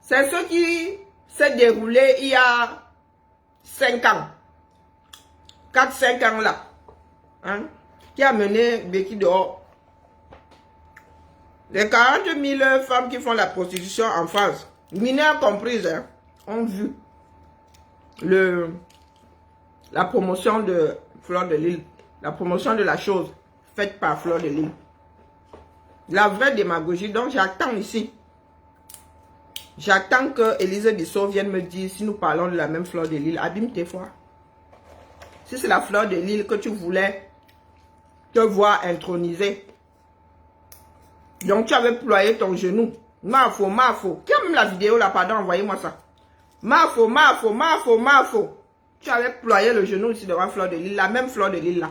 c'est ce qui s'est déroulé il y a 5 ans. 4-5 ans là. Hein, qui a mené Béki dehors. Les 40 000 femmes qui font la prostitution en France, mineurs comprises, hein, ont vu la promotion de Fleur de Lille. La promotion de la chose faite par Fleur de Lille. La vraie démagogie. Donc j'attends ici. J'attends que Élise Bissot vienne me dire si nous parlons de la même Fleur de Lille. Abîme tes fois. Si c'est la Fleur de Lille que tu voulais te voir introniser. Donc tu avais ployé ton genou. Mafo, mafo. Qui a même la vidéo là, pardon, envoyez-moi ça. Mafo, mafo, mafo, mafo. Tu avais ployé le genou ici devant Fleur de Lille. La même Fleur de Lille là.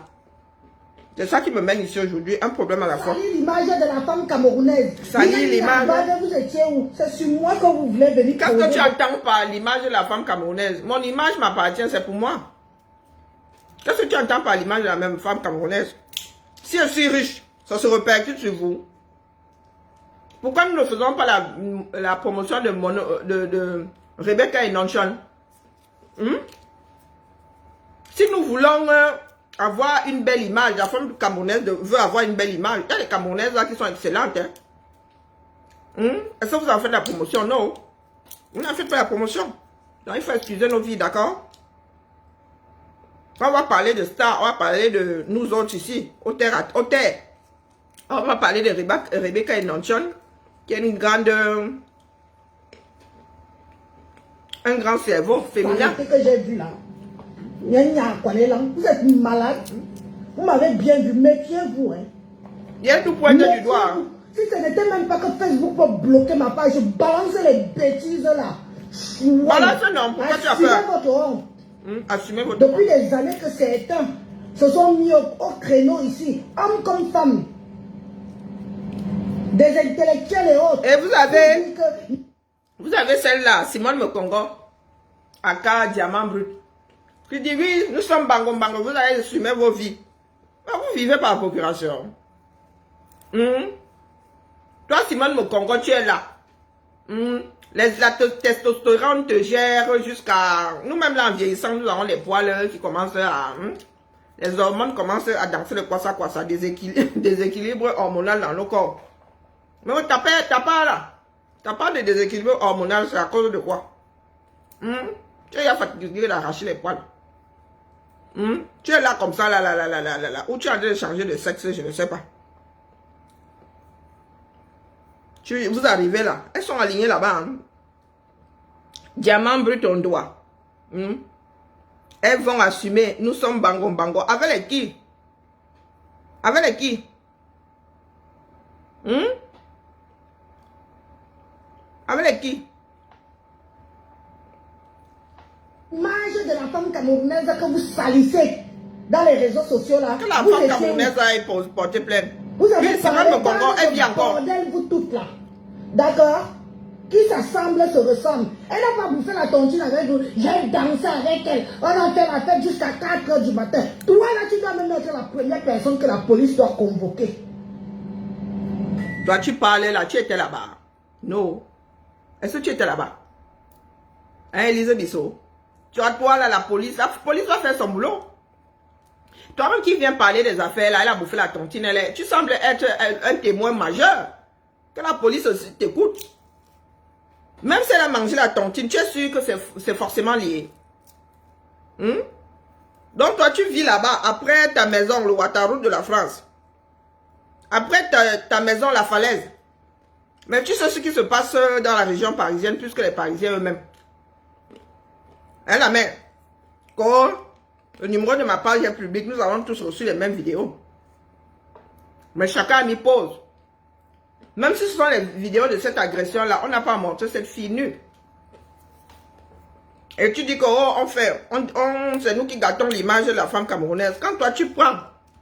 C'est ça qui me mène ici aujourd'hui, un problème à la fois. Salut l'image de la femme camerounaise. Salut l'image. Vous étiez où? C'est sur moi que vous voulez venir. Qu'est-ce que tu entends par l'image de la femme camerounaise? Mon image m'appartient, c'est pour moi. Qu'est-ce que tu entends par l'image de la même femme camerounaise? Si je suis riche, ça se répercute sur vous. Pourquoi nous ne faisons pas la promotion de Rebecca et Nonchon? Si nous voulons avoir une belle image, la femme camerounaise veut avoir une belle image. Il y a les Camerounaises là qui sont excellentes. Est-ce que vous en faites la promotion? Non. Vous n'en faites pas la promotion. Donc il faut excuser nos vies, d'accord? On va parler de stars, on va parler de nous autres ici, au terre. On va parler de Rebecca et Nonchon, qui est une grande... un grand cerveau féminin. C'est que j'ai vu là. Vous êtes malade. Vous m'avez bien vu. Méfiez-vous. Hein. Il y a tout pointé du doigt. Hein. Si ce n'était même pas que Facebook peut bloquer ma page, je balançais les bêtises là. Balance non, pourquoi tu as peur? Assumez votre honte. Assumez votre Depuis des années que certains se sont mis au créneau ici, hommes comme femmes, des intellectuels et autres. Et vous avez celle-là, Simone Mokongo, Aka Diamant Brut, qui dit oui, nous sommes bango, vous allez assumer vos vies. Mais vous vivez par procuration. Toi, Simone Mokongo, tu es là. La testostérone te gère jusqu'à... Nous-mêmes, là, en vieillissant, nous avons les poils qui commencent à... Les hormones commencent à danser de quoi ça, déséquilibre hormonal dans nos corps. Mais t'as pas là. T'as pas de déséquilibre hormonal, c'est à cause de quoi? Tu es fatigué d'arracher les poils. Tu es là comme ça, là. Ou tu es en train de changer de sexe, je ne sais pas. Vous arrivez là. Elles sont alignées là-bas. Diamant brut en doigt. Elles vont assumer. Nous sommes bango. Avec les qui? Avec les qui? Avec les qui? L'image de la femme camerounaise que vous salissez dans les réseaux sociaux là. Que la femme camerounaise a porté plainte. Vous avez oui, c'est même le Congo, elle vit encore. Vous toutes là. D'accord? Qui s'assemble se ressemble. Elle n'a pas bouffé la tontine avec vous. J'ai dansé avec elle. On a fait la fête jusqu'à 4 h du matin. Toi là, tu dois même être la première personne que la police doit convoquer. Toi, tu parlais là, tu étais là-bas. Non. Est-ce que tu étais là-bas? Hein, Elise Bissot? Toi là, la police va faire son boulot. Toi-même qui viens parler des affaires là, elle a bouffé la tontine, tu sembles être un témoin majeur. Que la police aussi t'écoute. Même si elle a mangé la tontine, tu es sûr que c'est forcément lié. Donc toi tu vis là-bas, après ta maison, le Ouattara de la France. Après ta maison, la falaise. Mais tu sais ce qui se passe dans la région parisienne, plus que les Parisiens eux-mêmes. Hein, la mère? Le numéro de ma page est public, nous avons tous reçu les mêmes vidéos. Mais chacun a mis pause. Même si ce sont les vidéos de cette agression-là, on n'a pas montré cette fille nue. Et tu dis que c'est nous qui gâtons l'image de la femme camerounaise. Quand toi tu prends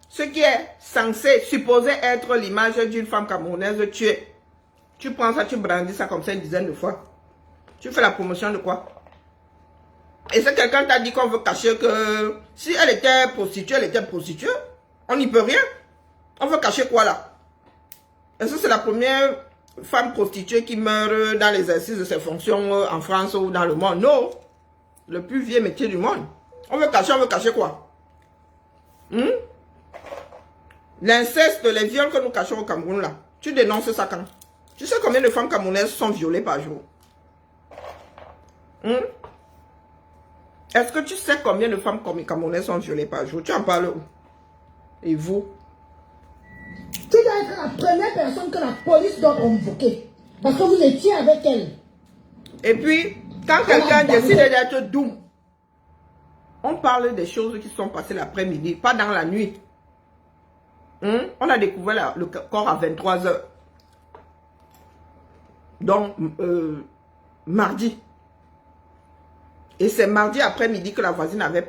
ce qui est censé, supposé être l'image d'une femme camerounaise tuée, tu prends ça, tu brandis ça comme ça une dizaine de fois. Tu fais la promotion de quoi? Et c'est quelqu'un t'a dit qu'on veut cacher que si elle était prostituée, on n'y peut rien. On veut cacher quoi là? Est-ce que c'est la première femme prostituée qui meurt dans l'exercice de ses fonctions en France ou dans le monde? Non. Le plus vieux métier du monde. On veut cacher quoi? L'inceste, les viols que nous cachons au Cameroun là. Tu dénonces ça quand? Tu sais combien de femmes camerounaises sont violées par jour? Est-ce que tu sais combien de femmes camerounaises sont violées par jour? Tu en parles où? Et vous? Tu dois être la première personne que la police doit convoquer. Parce que vous étiez avec elle. Et puis, quand quelqu'un décide d'être doux, on parle des choses qui sont passées l'après-midi, pas dans la nuit. On a découvert le corps à 23 h. Donc, mardi. Et c'est mardi après-midi que la voisine avait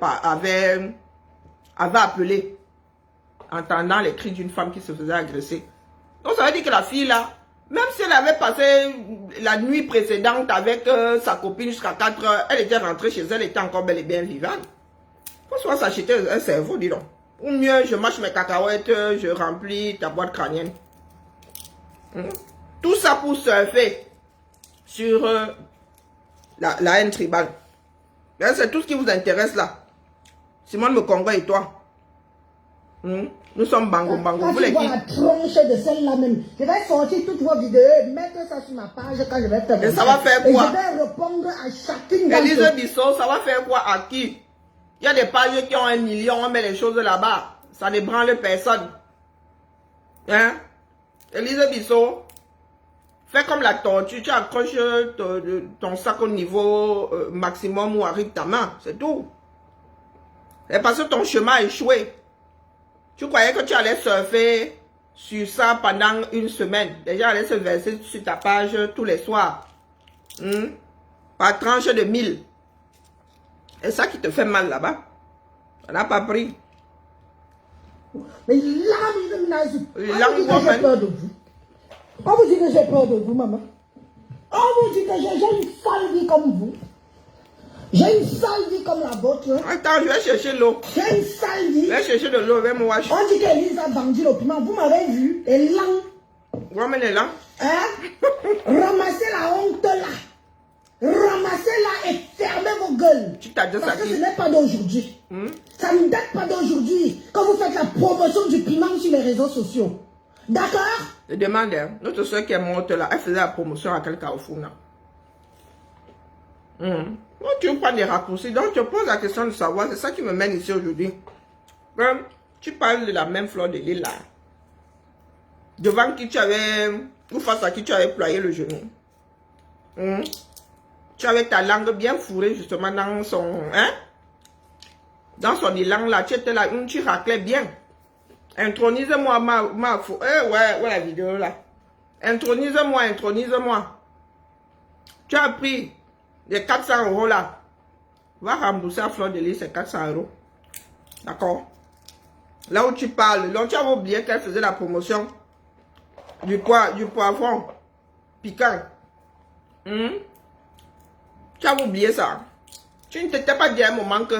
appelé, entendant les cris d'une femme qui se faisait agresser. Donc ça veut dire que la fille là, même si elle avait passé la nuit précédente avec sa copine jusqu'à 4 h, elle était rentrée chez elle, elle était encore bel et bien vivante. Il faut soit s'acheter un cerveau, dis donc. Ou mieux, je mâche mes cacahuètes, je remplis ta boîte crânienne. Tout ça pour surfer sur la haine tribale. C'est tout ce qui vous intéresse là. Simone Mokongo et toi. Nous sommes bango. Quand tu vois la tronche de celle-là même, je vais sortir toutes vos vidéos et mettre ça sur ma page quand je vais te montrer. Et ça va faire quoi? Et je vais répondre à chacune d'entre eux. Elise Bissot, ça va faire quoi à qui? Il y a des pages qui ont 1 million, on met les choses là-bas. Ça ne branle personne. Hein? Elise Bissot, fais comme la tortue, tu accroches ton sac au niveau maximum où arrive ta main, c'est tout. C'est parce que ton chemin a échoué. Tu croyais que tu allais surfer sur ça pendant une semaine. Déjà, allais se verser sur ta page tous les soirs. Par tranche de 1000. Et ça qui te fait mal là-bas. On n'a pas pris. Mais là, j'ai peur de vous. On vous dit que j'ai peur de vous, maman. On vous dit que j'ai une sale vie comme vous. J'ai une sale vie comme la vôtre. Attends, je vais chercher l'eau. J'ai une sale vie. Je vais chercher de l'eau, je vais me wash. On dit qu'Élise a vendu le piment. Vous m'avez vu, les langues. Vous amenez là. Hein? Ramassez la honte là. Ramassez-la et fermez Fermez vos gueules. Tu t'adresses Parce à que qui? ce n'est pas d'aujourd'hui. Ça ne date pas d'aujourd'hui. Quand vous faites la promotion du piment sur les réseaux sociaux. D'accord? Je demande, hein, notre soeur qui est morte là, elle faisait la promotion à quel carrefour là? Donc, tu prends des raccourcis. Donc, tu poses la question de savoir, c'est ça qui me mène ici aujourd'hui. Tu parles de la même fleur de l'île là. Devant qui tu avais, ou face à qui tu avais ployé le genou. Tu avais ta langue bien fourrée justement dans son, hein? Dans son élan là, tu étais là, tu raclais bien. Intronise-moi ouais, la vidéo là. Intronise-moi. Tu as pris les 400 € là. Va rembourser à fleur de lys, c'est 400 €. D'accord? Là où tu parles, donc tu avais oublié qu'elle faisait la promotion du poivron piquant. Tu avais oublié ça. Tu ne t'étais pas dit à un moment que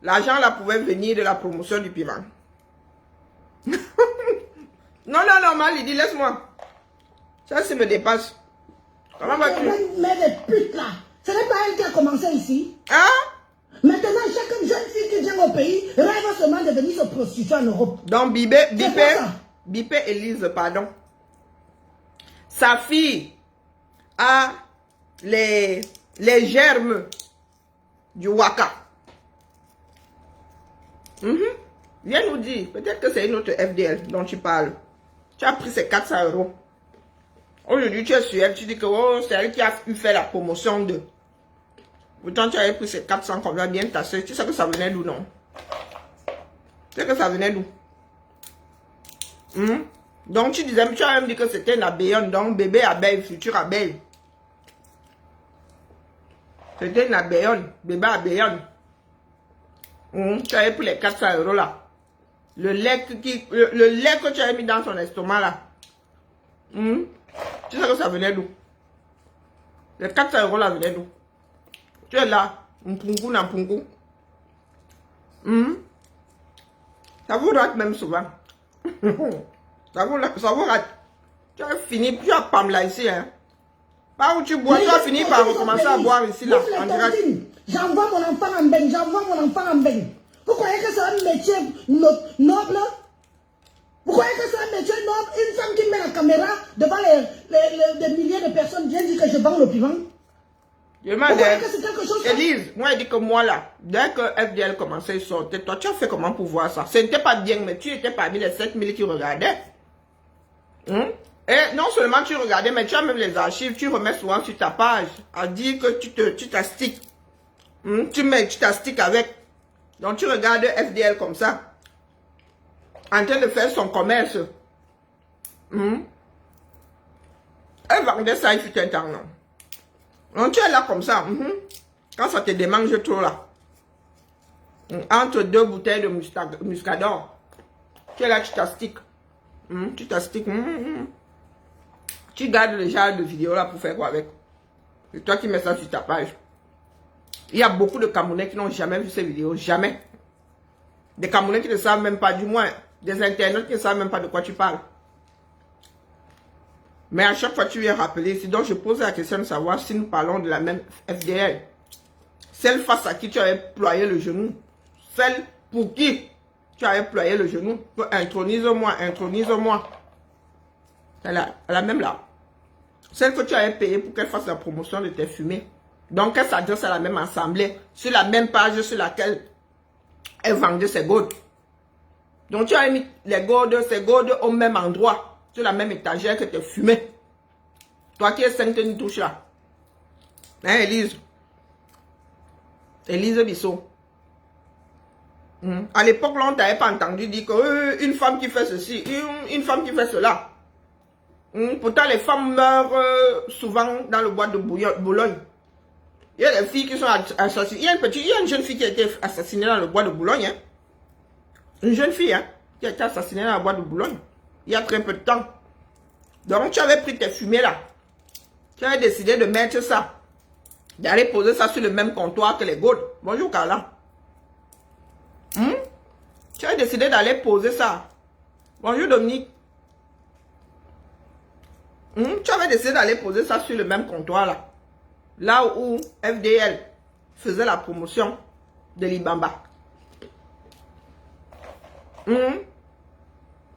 l'argent là pouvait venir de la promotion du piment. Non, Malidi, laisse-moi. Ça me dépasse. Comment vas-tu? Mais les putes là, ce n'est pas elle qui a commencé ici. Hein? Maintenant, chaque jeune fille qui vient au pays rêve seulement de venir se prostituer en Europe. Donc, Bipé Elise, pardon. Sa fille a les germes du Waka. Viens nous dire, peut-être que c'est une autre FDL dont tu parles. Tu as pris ces 400 €. Aujourd'hui, tu es sur elle, tu dis que oh, c'est elle qui a fait la promotion de. Pourtant, tu avais pris ces 400 qu'on va bien tasser. Tu sais que ça venait d'où, non? Tu sais que ça venait d'où? Donc, tu disais, tu as même dit que c'était une abeillonne. Donc, bébé abeille, future abeille. C'était une abeillonne, bébé abeillonne. Tu avais pris les 400 € là. Le lait que tu avais mis dans son estomac là. Tu sais que ça venait d'où? Les 400 € là venaient d'où? Tu es là, n'impungu. Ça vous rate même souvent. ça vous rate. Tu as fini, tu as Pamela ici, hein. Pas où tu bois, tu as fini par recommencer à boire ici, là, en direct. J'envoie mon enfant en bain, Vous croyez que c'est un métier noble? Vous croyez que c'est un métier noble? Une femme qui met la caméra devant les milliers de personnes vient dire que je vends le piment? Je demande, Élise, moi, elle dit que moi, là, dès que FDL commençait à sortir, toi, tu as fait comment pour voir ça? Ce n'était pas bien, mais tu étais parmi les 7000 qui regardaient. Et non seulement tu regardais, mais tu as même les archives, tu remets souvent sur ta page, à dire que tu t'astiques. Tu t'astiques avec. Donc, tu regardes FDL comme ça, en train de faire son commerce. Elle vendait ça, il fut un temps, non? Donc, tu es là comme ça. Quand ça te démange trop, là. Entre deux bouteilles de muscador. Tu es là, tu t'astiques. Tu t'astiques. Tu gardes le genre de vidéo là pour faire quoi avec? C'est toi qui mets ça sur ta page. Il y a beaucoup de Camerounais qui n'ont jamais vu ces vidéos. Jamais. Des Camerounais qui ne savent même pas, du moins, des internautes qui ne savent même pas de quoi tu parles. Mais à chaque fois, tu viens rappeler ici. Donc, je pose la question de savoir si nous parlons de la même FDL. Celle face à qui tu avais ployé le genou. Celle pour qui tu avais ployé le genou. Intronise-moi. C'est la même là. Celle que tu avais payée pour qu'elle fasse la promotion de tes fumées. Donc, elle s'adresse à la même assemblée. Sur la même page sur laquelle elle vendait ses gourdes. Donc, tu as mis les gourdes, ces gourdes au même endroit. Sur la même étagère que tes fumées. Toi qui es sainte une touche là. Hein, Élise? Élise Bissot. À l'époque, là, on t'avait pas entendu dire que une femme qui fait ceci, une femme qui fait cela. Pourtant, les femmes meurent souvent dans le bois de Boulogne. Il y a des filles qui sont assassinées. Il y a une jeune fille qui a été assassinée dans le bois de Boulogne. Hein. Une jeune fille qui a été assassinée dans le bois de Boulogne. Il y a très peu de temps. Donc, tu avais pris tes fumées là. Tu avais décidé de mettre ça. D'aller poser ça sur le même comptoir que les gourdes. Bonjour Carla. Tu avais décidé d'aller poser ça. Bonjour Dominique. Tu avais décidé d'aller poser ça sur le même comptoir là. Là où FDL faisait la promotion de l'Ibamba.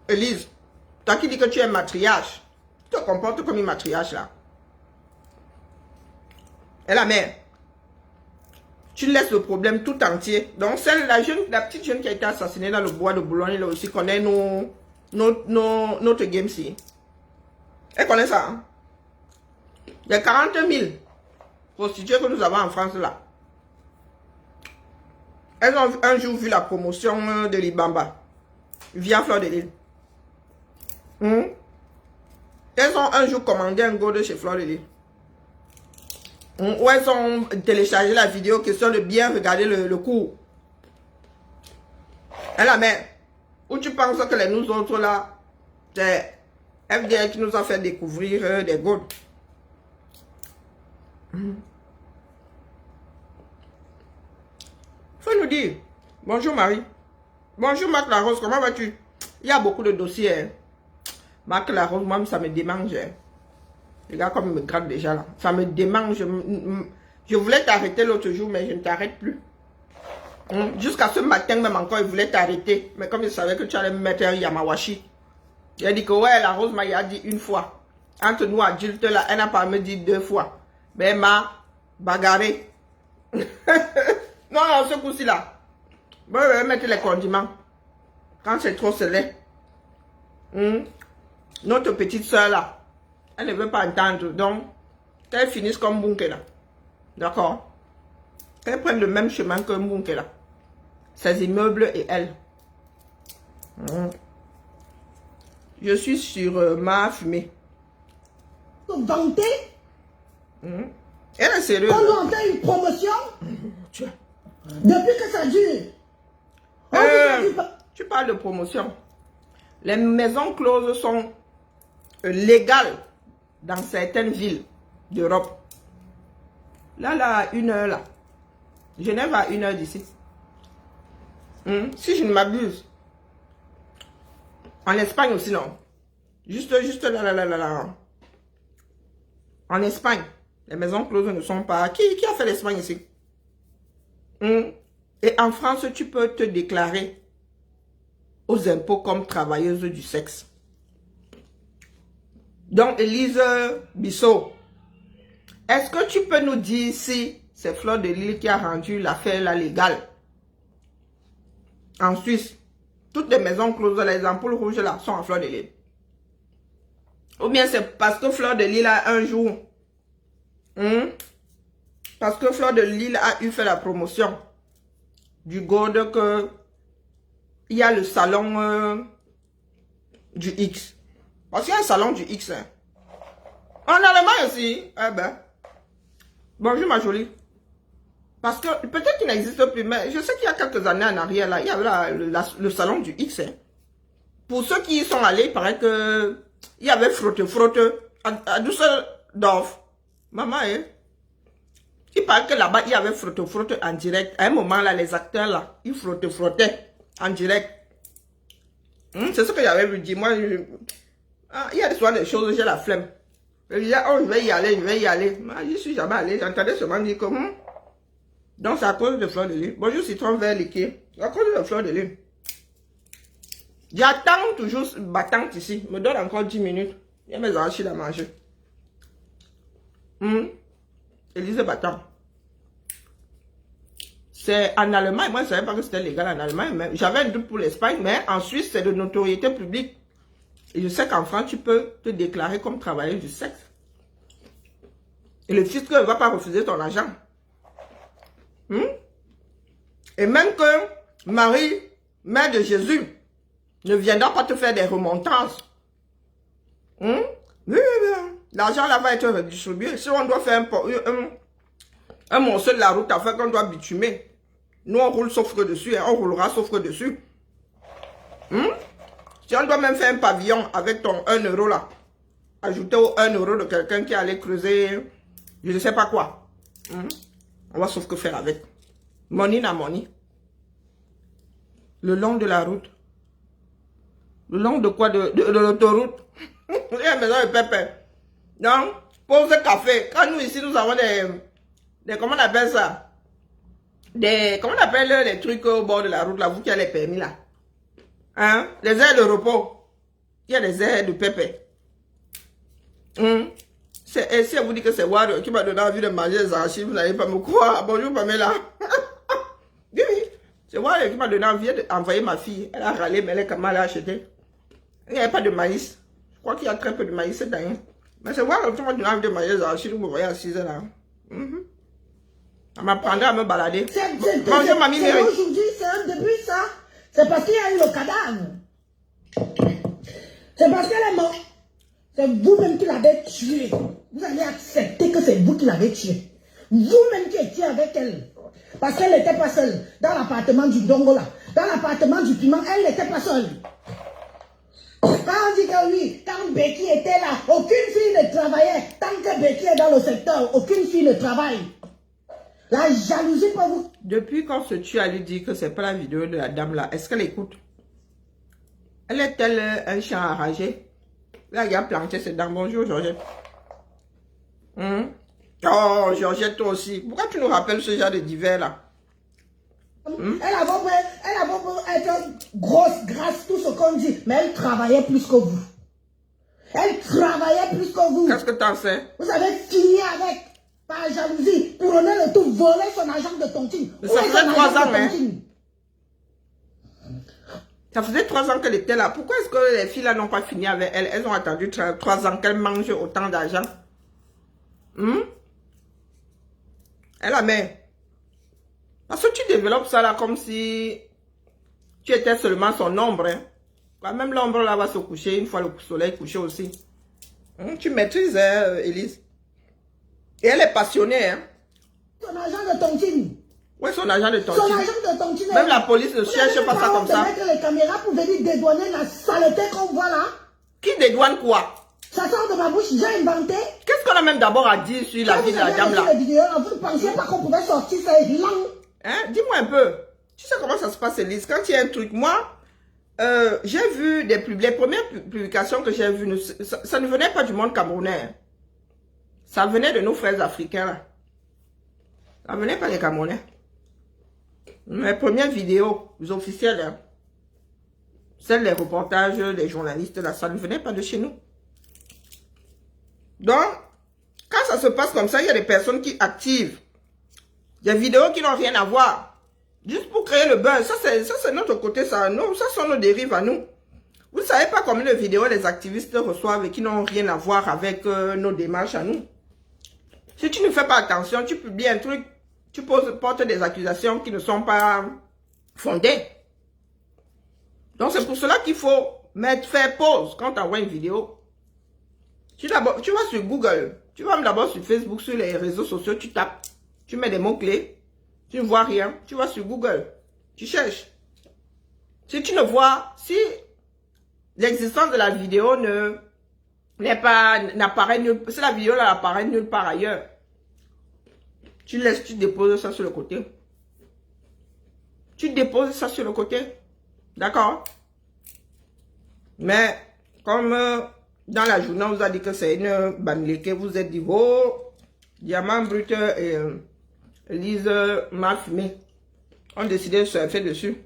Elise, toi qui dis que tu es matriarche, tu te comportes comme une matriarche là. Et la mère, tu laisses le problème tout entier. Donc celle, la petite jeune qui a été assassinée dans le bois de Boulogne, là aussi connaît notre game si. Elle connaît ça. Hein? Il y a 40 000 prostituées que nous avons en France là. Elles ont un jour vu la promotion de l'Ibamba via Fleur de Lille. Elles ont un jour commandé un gold chez Fleur de Lille. Où elles ont téléchargé la vidéo question de bien regarder le cours. Et la mère, où tu penses que nous autres là, c'est FDL qui nous a fait découvrir des golds. Faut nous dire, bonjour Marie. Bonjour Marc Larose, comment vas-tu? Il y a beaucoup de dossiers. Hein. Marc Larose, moi ça me démange. Hein. Les gars, comme ils me grattent déjà là. Ça me démange. Je voulais t'arrêter l'autre jour, mais je ne t'arrête plus. Jusqu'à ce matin, même encore, ils voulaient t'arrêter. Mais comme ils savaient que tu allais me mettre un Yamawashi. Il a dit que ouais, la Rose m'a dit une fois. Entre nous adultes là, elle n'a pas me dit 2 fois. Mais elle m'a bagarré. Non, ce coup-ci là. Bon, je vais mettre les condiments. Quand c'est trop salé. Notre petite soeur là. Elle ne veut pas entendre. Donc, qu'elle finisse comme Bunkela. D'accord? Qu'elle prenne le même chemin que Bunkela. Ses immeubles et elle. Je suis sur ma fumée. Vanter? Elle est sérieuse. On a une promotion? Depuis que ça dure. Tu parles de promotion. Les maisons closes sont légales dans certaines villes d'Europe. Là, 1 heure là. Genève à 1 heure d'ici. Si je ne m'abuse. En Espagne aussi, non. Juste là. En Espagne, les maisons closes ne sont pas... Qui a fait l'Espagne ici? Et en France, tu peux te déclarer aux impôts comme travailleuse du sexe. Donc, Élise Bissot, est-ce que tu peux nous dire si c'est Fleur de Lille qui a rendu l'affaire là légale? En Suisse, toutes les maisons closes, les ampoules rouges là, sont en Fleur de Lille. Ou bien c'est parce que Fleur de Lille a un jour, parce que Fleur de Lille a fait la promotion du gold que il y a le salon du X. Parce qu'il y a un salon du X. Hein. En Allemagne aussi. Eh ben. Bonjour ma jolie. Parce que peut-être qu'il n'existe plus, mais je sais qu'il y a quelques années en arrière, là, il y avait le salon du X. Hein. Pour ceux qui y sont allés, il paraît que il y avait frotte à Düsseldorf. Maman, hein. Il paraît que là-bas, il y avait frotte en direct. À un moment, là, les acteurs, là, ils frottaient en direct. C'est ce que j'avais vu dire. Moi, il y a souvent des choses, j'ai la flemme. Je disais, oh, je vais y aller. Mais je suis jamais allé. J'entendais seulement dire que, donc, c'est à cause de Fleur de Lille. Bonjour, citron vert liquide. C'est à cause de Fleur de Lille. J'attends toujours battante ici. Me donne encore 10 minutes. Il y a mes arachides à manger. Élise Battant. C'est en Allemagne. Moi, je ne savais pas que c'était légal en Allemagne. J'avais un doute pour l'Espagne, mais en Suisse, c'est de notoriété publique. Et je sais qu'en France, tu peux te déclarer comme travailleuse du sexe. Et le fisc ne va pas refuser ton argent. Et même que Marie, mère de Jésus, ne viendra pas te faire des remontrances. L'argent là va être redistribué. Si on doit faire un morceau de la route, afin qu'on doit bitumer, nous on roule sauf que dessus, on roulera sauf que dessus. Si on doit même faire un pavillon avec ton 1 euro là, ajouter au 1 euro de quelqu'un qui allait creuser, je ne sais pas quoi. On va sauf que faire avec. Money na money. Le long de la route. Le long de quoi? De l'autoroute. Il y a une maison de pépé. Donc, pause café. Quand nous ici, nous avons des comment on appelle ça? comment on appelle les trucs au bord de la route, là, vous qui avez les permis, là. Hein? Les aires de repos. Il y a des aires de pépé. Et si elle vous dit que c'est Wad qui m'a donné envie de manger les archives, vous n'allez pas me croire. Bonjour Pamela. Oui, c'est Wad qui m'a donné envie d'envoyer ma fille. Elle a râlé, mais elle est quand même allée acheter. Il n'y avait pas de maïs. Je crois qu'il y a très peu de maïs dedans. Mais c'est Wad qui m'a donné envie de manger les archives. Vous me voyez assise là. Elle m'apprendra à me balader. Bonjour mamie Mary. Aujourd'hui, c'est un début ça. C'est parce qu'il y a eu le cadavre. C'est parce qu'elle est morte. C'est vous-même qui l'avez tuée. Vous allez accepter que c'est vous qui l'avez tuée. Vous-même qui étiez avec elle. Parce qu'elle n'était pas seule. Dans l'appartement du Dongola. Dans l'appartement du Piment, elle n'était pas seule. Quand on dit que oui, quand Becky était là, aucune fille ne travaillait. Tant que Becky est dans le secteur, aucune fille ne travaille. La jalousie pour vous. Depuis qu'on se tue à lui dire que c'est pas la vidéo de la dame là, est-ce qu'elle écoute? Elle est-elle un chien enragé? Là, il a planté ses dents. Bonjour, Georgette. Oh, Georgette, toi aussi. Pourquoi tu nous rappelles ce genre de divers là? Elle a beau être grosse, grasse, tout ce qu'on dit, mais elle travaillait plus que vous. Elle travaillait plus que vous. Qu'est-ce que t'en sais? Vous avez fini avec, par jalousie, couronner le tout, voler son agent de tontine. Ça faisait 3 ans, hein? Ça faisait 3 ans qu'elle était là. Pourquoi est-ce que les filles là n'ont pas fini avec elle? Elles ont attendu 3 ans qu'elle mange autant d'argent. Elle a mais. Parce que tu développes ça là comme si tu étais seulement son ombre. Hein. Quand même l'ombre là va se coucher une fois le soleil couché aussi. Tu maîtrises, Élise. Et elle est passionnée. Hein. Son agent de tontine. Oui, son agent de tontine. Son agent de tontine. Même la police ne cherche pas ça comme ça. Mettre les caméras pour venir dédouaner la saleté qu'on voit là. Qui dédouane quoi? Ça sort de ma bouche, j'ai inventé. Qu'est-ce qu'on a même d'abord à dire sur la vie de la dame là? Vous ne pensiez pas qu'on pouvait sortir ces langues? Hein? Dis-moi un peu. Tu sais comment ça se passe, Elise? Quand il y a un truc, moi, j'ai vu les premières publications que j'ai vues, ça ne venait pas du monde camerounais. Ça venait de nos frères africains là. Ça venait pas des Camerounais. Mes premières vidéos, les officielles, hein, celles des reportages des journalistes là, ça ne venait pas de chez nous. Donc, quand ça se passe comme ça, il y a des personnes qui activent des vidéos qui n'ont rien à voir. Juste pour créer le buzz. Ça, c'est notre côté, ça. Non, ça sont nos dérives à nous. Vous ne savez pas combien de vidéos les activistes reçoivent et qui n'ont rien à voir avec nos démarches à nous. Si tu ne fais pas attention, tu publies un truc, tu portes des accusations qui ne sont pas fondées. Donc, c'est pour cela qu'il faut faire pause quand tu envoies une vidéo. Tu vas sur Google, tu vas d'abord sur Facebook, sur les réseaux sociaux, tu tapes, tu mets des mots-clés, tu ne vois rien, tu vas sur Google, tu cherches. Si tu ne vois, si l'existence de la vidéo n'apparaît nulle, si la vidéo n'apparaît nulle part ailleurs, tu déposes ça sur le côté. Tu déposes ça sur le côté. D'accord? Mais, comme dans la journée, on vous a dit que c'est une banlieue, vous êtes dit, oh, Diamant Brut et Lise mal fumé. On décidé de surfer dessus.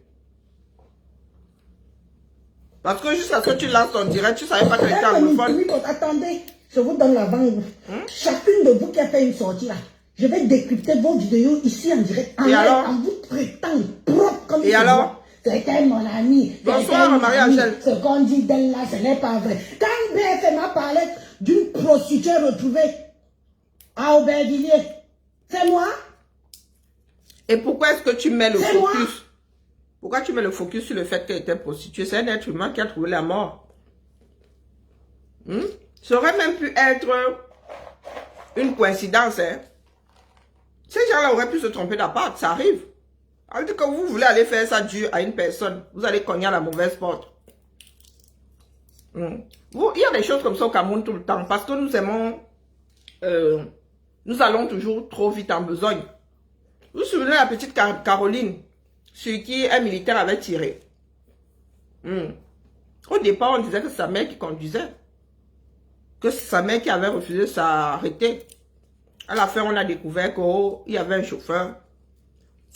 Parce que jusqu'à ce que tu lances ton direct, tu ne savais pas que c'était anglophone. Attendez, je vous donne la vente. Chacune de vous qui a fait une sortie là, je vais décrypter vos vidéos ici en direct. Et alors? En vous traitant propre comme et alors? C'était mon ami. Bonsoir Marie-Angèle. Ce qu'on dit d'elle là, ce n'est pas vrai. Quand BFM a parlé d'une prostituée retrouvée à Aubervilliers, c'est moi? Et pourquoi est-ce que tu mets le focus? Moi? Pourquoi tu mets le focus sur le fait qu'elle était prostituée? C'est un être humain qui a trouvé la mort. Ça aurait même pu être une coïncidence. Hein? Ces gens-là auraient pu se tromper d'appart, ça arrive. Alors que vous voulez aller faire ça dur à une personne, vous allez cogner à la mauvaise porte. Il y a des choses comme ça au Cameroun tout le temps, parce que nous aimons, nous allons toujours trop vite en besogne. Vous vous souvenez de la petite Caroline, sur qui un militaire avait tiré. Au départ, on disait que c'est sa mère qui conduisait. Que c'est sa mère qui avait refusé de s'arrêter. À la fin, on a découvert qu'il y avait un chauffeur.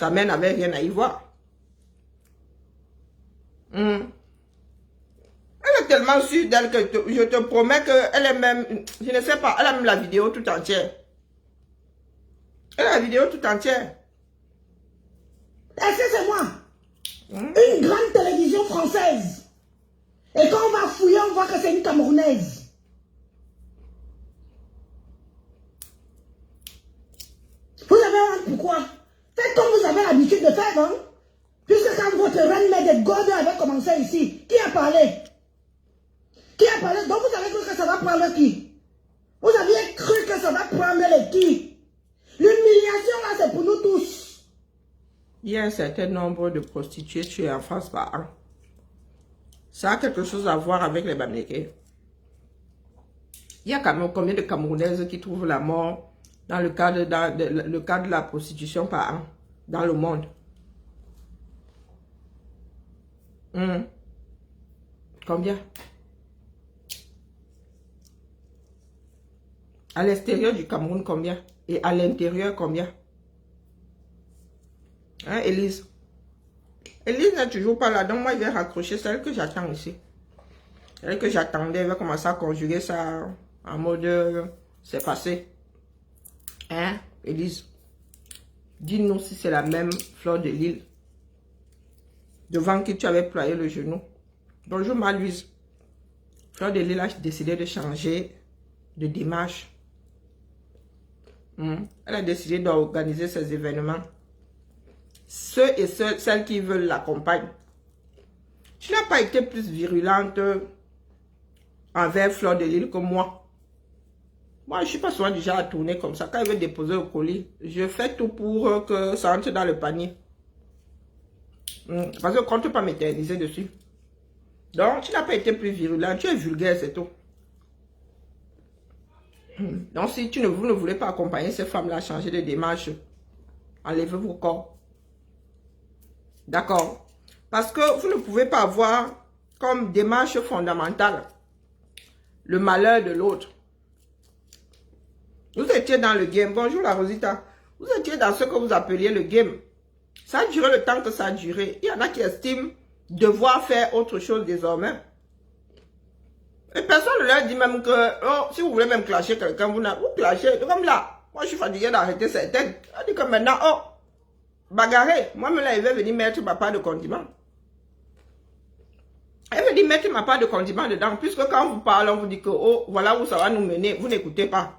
Sa mère n'avait rien à y voir. Elle est tellement sûre d'elle que je te promets qu'elle est même... Je ne sais pas, elle a même la vidéo tout entière. Elle a la vidéo tout entière. Est-ce que c'est moi? Une grande télévision française. Et quand on va fouiller, on voit que c'est une Camerounaise. Vous savez pourquoi? Faites comme vous avez l'habitude de faire, hein? Puisque quand votre reine mère de Gordon avait commencé ici, qui a parlé? Qui a parlé? Donc vous avez cru que ça va prendre qui? Vous aviez cru que ça va prendre les qui? L'humiliation là, c'est pour nous tous. Il y a un certain nombre de prostituées tuées en France par an. Ça a quelque chose à voir avec les Bamileke. Il y a quand même combien de Camerounaises qui trouvent la mort dans le cadre de la prostitution par an dans le monde? Combien? À l'extérieur du Cameroun, combien? Et à l'intérieur, combien? Hein, Élise? Élise n'est toujours pas là, donc moi, je vais raccrocher celle que j'attends ici. Celle que j'attendais, elle va commencer à conjuguer ça en mode c'est passé. Hein, Élise? Dis-nous si c'est la même Fleur de Lille devant qui tu avais ployé le genou. Bonjour, Malouise. Fleur de Lille a décidé de changer de démarche. Elle a décidé d'organiser ces événements. Ceux et celles qui veulent l'accompagner. Tu n'as pas été plus virulente envers Fleur de Lille que moi. Moi, je ne suis pas souvent déjà à tourner comme ça. Quand elle veut déposer le colis, je fais tout pour que ça entre dans le panier. Parce qu'on ne compte pas m'éterniser dessus. Donc, tu n'as pas été plus virulent. Tu es vulgaire, c'est tout. Donc, si vous ne voulez pas accompagner ces femmes-là à changer de démarche, enlevez vos corps. D'accord? Parce que vous ne pouvez pas avoir comme démarche fondamentale le malheur de l'autre. Vous étiez dans le game. Bonjour la Rosita. Vous étiez dans ce que vous appeliez le game. Ça a duré le temps que ça a duré. Il y en a qui estiment devoir faire autre chose désormais. Et personne ne leur dit même que, oh, si vous voulez même clasher quelqu'un, vous clashez. Comme là, moi je suis fatigué d'arrêter certaines. On dit que maintenant, oh, bagarrer. Moi, là, il va venir mettre ma part de condiment. Elle veut dire mettre ma part de condiment dedans. Puisque quand vous parlez, on vous dit que, oh, voilà où ça va nous mener. Vous n'écoutez pas.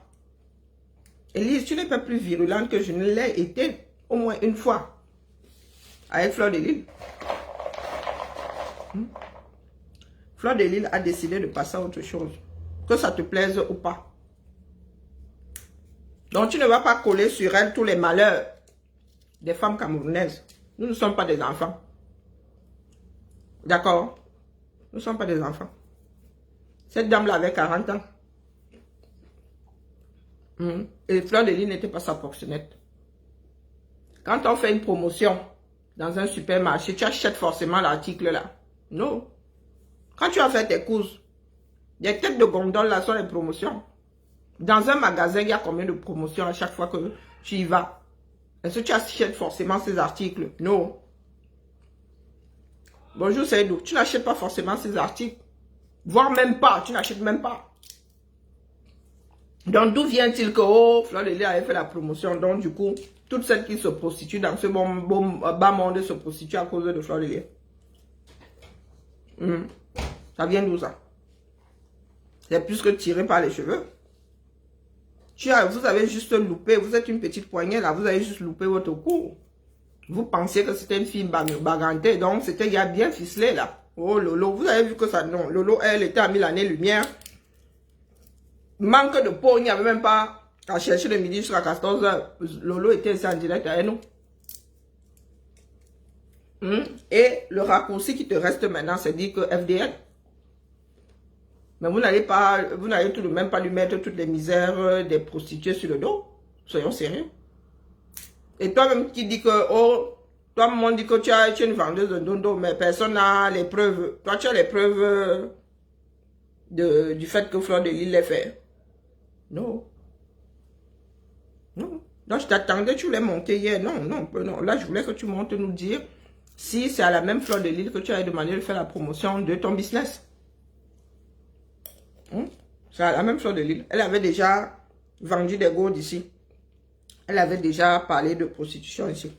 Élise, tu n'es pas plus virulente que je ne l'ai été au moins une fois. Avec Fleur de Lille. Fleur de Lille a décidé de passer à autre chose. Que ça te plaise ou pas. Donc tu ne vas pas coller sur elle tous les malheurs des femmes camerounaises. Nous ne sommes pas des enfants. D'accord? Nous ne sommes pas des enfants. Cette dame-là avait 40 ans. Et Fleur de Lille n'était pas sa proxénète. Quand on fait une promotion dans un supermarché, tu achètes forcément l'article là. Non. Quand tu as fait tes courses, les têtes de gondole là sont les promotions. Dans un magasin, il y a combien de promotions à chaque fois que tu y vas? Est-ce que tu achètes forcément ces articles? Non. Bonjour Seydou, tu n'achètes pas forcément ces articles. Voire même pas, tu n'achètes même pas. Donc d'où vient-il que, oh, Fleur de Lille avait fait la promotion? Donc du coup, toutes celles qui se prostituent dans ce bas monde se prostituent à cause de Fleur de Lille. Ça vient d'où ça? C'est plus que tiré par les cheveux. Vous avez juste loupé, vous êtes une petite poignée là, vous avez juste loupé votre cou. Vous pensiez que c'était une fille bagantée, donc c'était il y a bien ficelé là. Oh Lolo, vous avez vu que ça, non. Lolo, elle était à 1000 années-lumière. Manque de peau, il n'y avait même pas à chercher le midi jusqu'à 14 h. Lolo était ici en direct avec nous. Et le raccourci qui te reste maintenant, c'est dit que FDL. Mais vous n'allez tout de même pas lui mettre toutes les misères des prostituées sur le dos. Soyons sérieux. Et toi-même qui dis que, oh, toi-même on dit que tu es une vendeuse de dondo, mais personne n'a les preuves. Toi, tu as les preuves du fait que Fleur de Lille l'ait fait. Non. Non. Donc, je t'attendais, tu voulais monter hier. Non, non, non. Là, je voulais que tu montes nous dire si c'est à la même Fleur de Lys que tu avais demandé de faire la promotion de ton business. C'est à la même Fleur de Lys. Elle avait déjà vendu des gourdes ici. Elle avait déjà parlé de prostitution ici.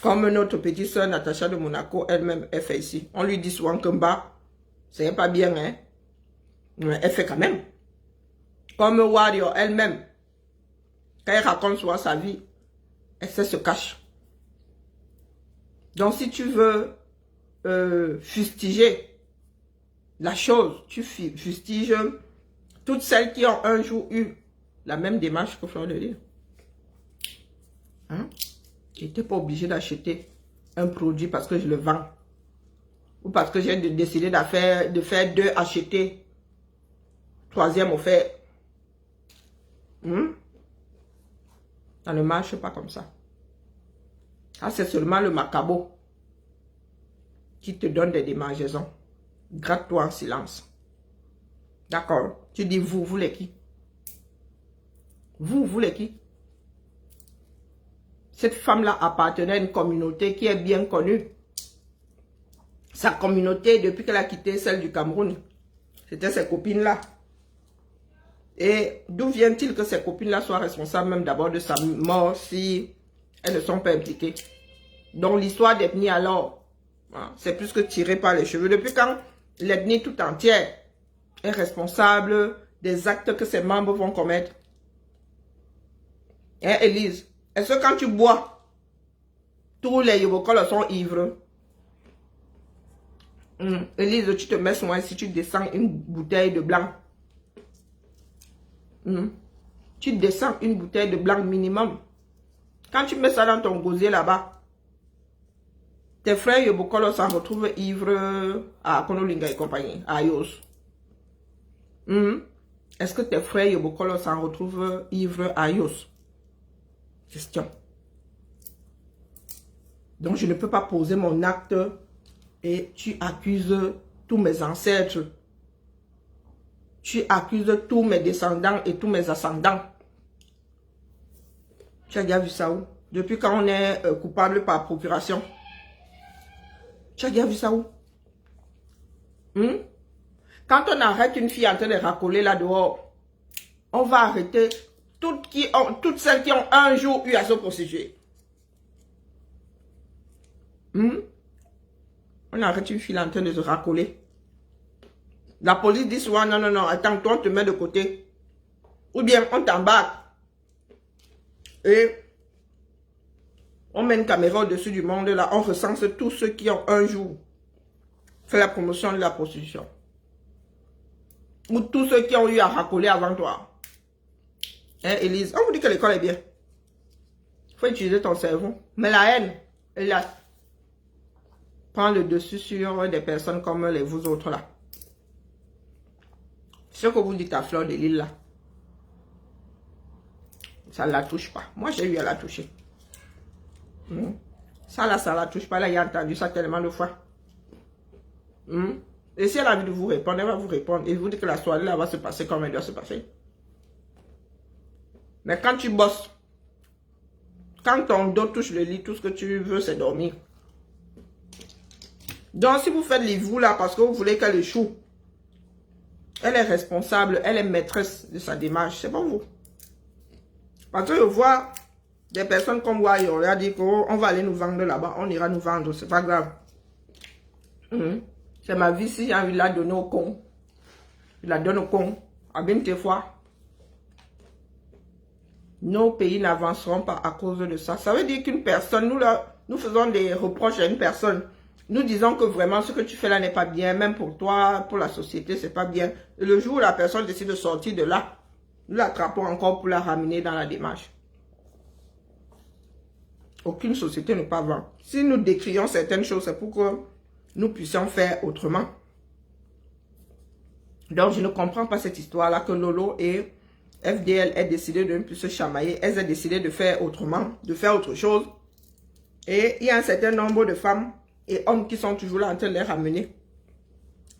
Comme notre petite soeur Natacha de Monaco, elle-même, elle fait ici. On lui dit souvent que bas, c'est pas bien, hein. Mais elle fait quand même. Comme Warrior, elle-même, quand elle raconte souvent sa vie, elle se cache. Donc, si tu veux fustiger la chose, tu fustiges toutes celles qui ont un jour eu la même démarche que Fleur de Lys. Hein? Je n'étais pas obligé d'acheter un produit parce que je le vends. Ou parce que j'ai décidé de faire 2 achetés. 3e offert. Ça ne marche pas comme ça. Ça, c'est seulement le macabo qui te donne des démangeaisons. Gratte-toi en silence. D'accord? Tu dis vous voulez qui? Vous voulez qui? Cette femme-là appartenait à une communauté qui est bien connue. Sa communauté, depuis qu'elle a quitté celle du Cameroun, c'était ses copines-là. Et d'où vient-il que ces copines-là soient responsables même d'abord de sa mort si elles ne sont pas impliquées? Donc l'histoire d'ethnie alors, c'est plus que tiré par les cheveux. Depuis quand l'ethnie tout entière est responsable des actes que ses membres vont commettre? Hein, Élise? Est-ce que quand tu bois, tous les Yobokols sont ivres? Élise, tu te mets soin si tu descends une bouteille de blanc. Tu descends une bouteille de blanc minimum. Quand tu mets ça dans ton gosier là-bas, tes frères Yobokolo s'en retrouvent ivres à Konolinga et compagnie, à Ayos. Est-ce que tes frères Yobokolo s'en retrouvent ivres à Ayos? Question. Donc je ne peux pas poser mon acte et tu accuses tous mes ancêtres. Tu accuses tous mes descendants et tous mes ascendants. Tu as déjà vu ça où? Depuis quand on est coupable par procuration? Tu as déjà vu ça où? Quand on arrête une fille en train de racoler là dehors, on va arrêter toutes celles qui ont un jour eu à se prostituer. On arrête une fille en train de se racoler. La police dit souvent, non, non, non, attends, toi on te met de côté. Ou bien on t'embarque. Et on met une caméra au-dessus du monde, là, on recense tous ceux qui ont un jour fait la promotion de la prostitution. Ou tous ceux qui ont eu à racoler avant toi. Hein, Élise, on vous dit que l'école est bien. Il faut utiliser ton cerveau. Mais la haine, elle là, prend le dessus sur des personnes comme les vous autres là. Ce que vous dites à Fleur de Lys là, ça ne la touche pas. Moi, j'ai eu à la toucher. Ça là, ça ne la touche pas. Là, il a entendu ça tellement de fois. Et si elle a envie de vous répondre, elle va vous répondre. Et vous dit que la soirée là va se passer comme elle doit se passer. Mais quand tu bosses, quand ton dos touche le lit, tout ce que tu veux, c'est dormir. Donc, si vous faites les vous là, parce que vous voulez qu'elle échoue, elle est responsable, elle est maîtresse de sa démarche, c'est pas vous. Parce que je vois des personnes comme moi, on leur a dit qu'on va aller nous vendre là-bas, on ira nous vendre, c'est pas grave. C'est ma vie, si j'ai envie de la donner au con, je la donne au con, à bien des fois. Nos pays n'avanceront pas à cause de ça. Ça veut dire qu'une personne, nous faisons des reproches à une personne. Nous disons que vraiment ce que tu fais là n'est pas bien, même pour toi, pour la société, c'est pas bien. Et le jour où la personne décide de sortir de là, nous l'attrapons encore pour la ramener dans la démarche. Aucune société ne peut vendre. Si nous décrions certaines choses, c'est pour que nous puissions faire autrement. Donc, je ne comprends pas cette histoire-là que Lolo et FDL aient décidé de ne plus se chamailler. Elles ont décidé de faire autrement, de faire autre chose. Et il y a un certain nombre de femmes et hommes qui sont toujours là en train de les ramener,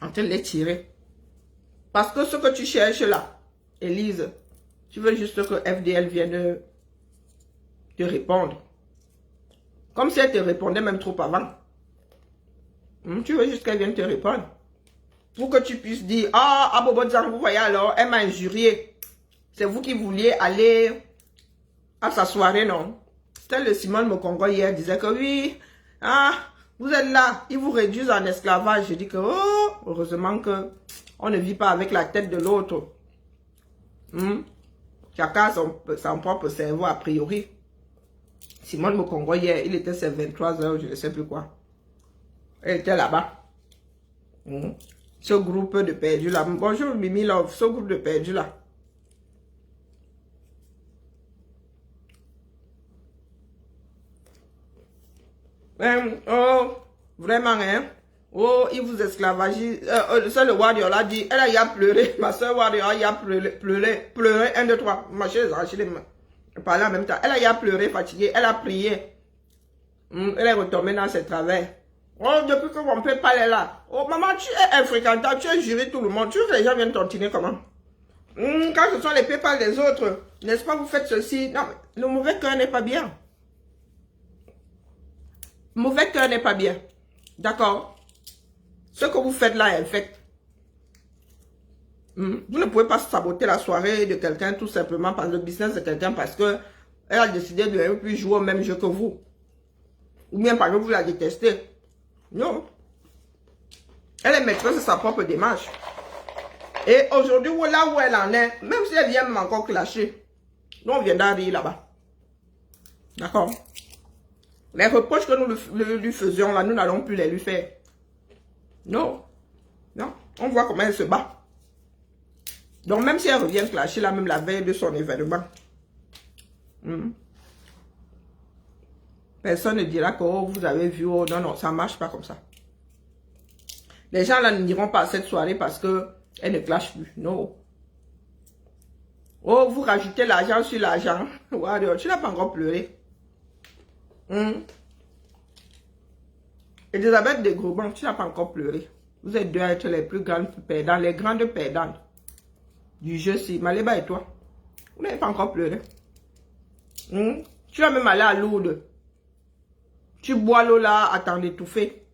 en train de les tirer. Parce que ce que tu cherches là, Élise, Tu veux juste que FDL vienne te répondre. Comme si elle te répondait même trop avant. Tu veux juste qu'elle vienne te répondre. Pour que tu puisses dire, ah, Abobo Zang, vous voyez alors, elle m'a injurié. C'est vous qui vouliez aller à sa soirée, non? C'était le Simone Mokongo hier, disait que oui, ah, vous êtes là, ils vous réduisent en esclavage. Je dis que, oh, heureusement que on ne vit pas avec la tête de l'autre. Chacun a son propre cerveau a priori. Simone Mokongo hier, il était ses 23 heures, je ne sais plus quoi. Elle était là-bas. Ce groupe de perdus là. Bonjour Mimi Love, ce groupe de perdus là. Oh, vraiment, hein. Oh, il vous esclavagie. C'est le Warrior là dit, elle a pleuré. Ma soeur Warrior a pleuré. 1, 2, 3. Ma chérie, je parlais en même temps. Elle a pleuré, fatiguée. Elle a prié. Elle est retombée dans ses travers. Oh, depuis que mon père parlait là. Oh, maman, tu es infréquentable, tu es juré tout le monde. Tu veux que les gens viennent tontiner comment? Quand ce sont les pépales des autres, n'est-ce pas, vous faites ceci. Non, le mauvais cœur n'est pas bien. Mauvais cœur n'est pas bien. D'accord? Ce que vous faites là est fait. Vous ne pouvez pas saboter la soirée de quelqu'un tout simplement par le business de quelqu'un parce que elle a décidé de ne plus jouer au même jeu que vous. Ou bien parce que vous la détestez. Non. Elle est maîtresse de sa propre démarche. Et aujourd'hui, là où elle en est, même si elle vient encore clasher, nous on viendra rire là-bas. D'accord? Les reproches que nous lui faisions là, nous n'allons plus les lui faire. Non. Non. On voit comment elle se bat. Donc même si elle revient clasher là, même la veille de son événement, personne ne dira que oh, vous avez vu, oh non, non, ça ne marche pas comme ça. Les gens là n'iront pas à cette soirée parce que elle ne clash plus. Non. Oh, vous rajoutez l'argent sur l'argent. Ouais, tu n'as pas encore pleuré. Elisabeth de Grosban, tu n'as pas encore pleuré. Vous êtes deux à être les plus grandes perdantes, les grandes perdantes du jeu. Si Maléba et toi, vous n'avez pas encore pleuré. Tu vas même aller à Lourdes. Tu bois l'eau là à t'en étouffer.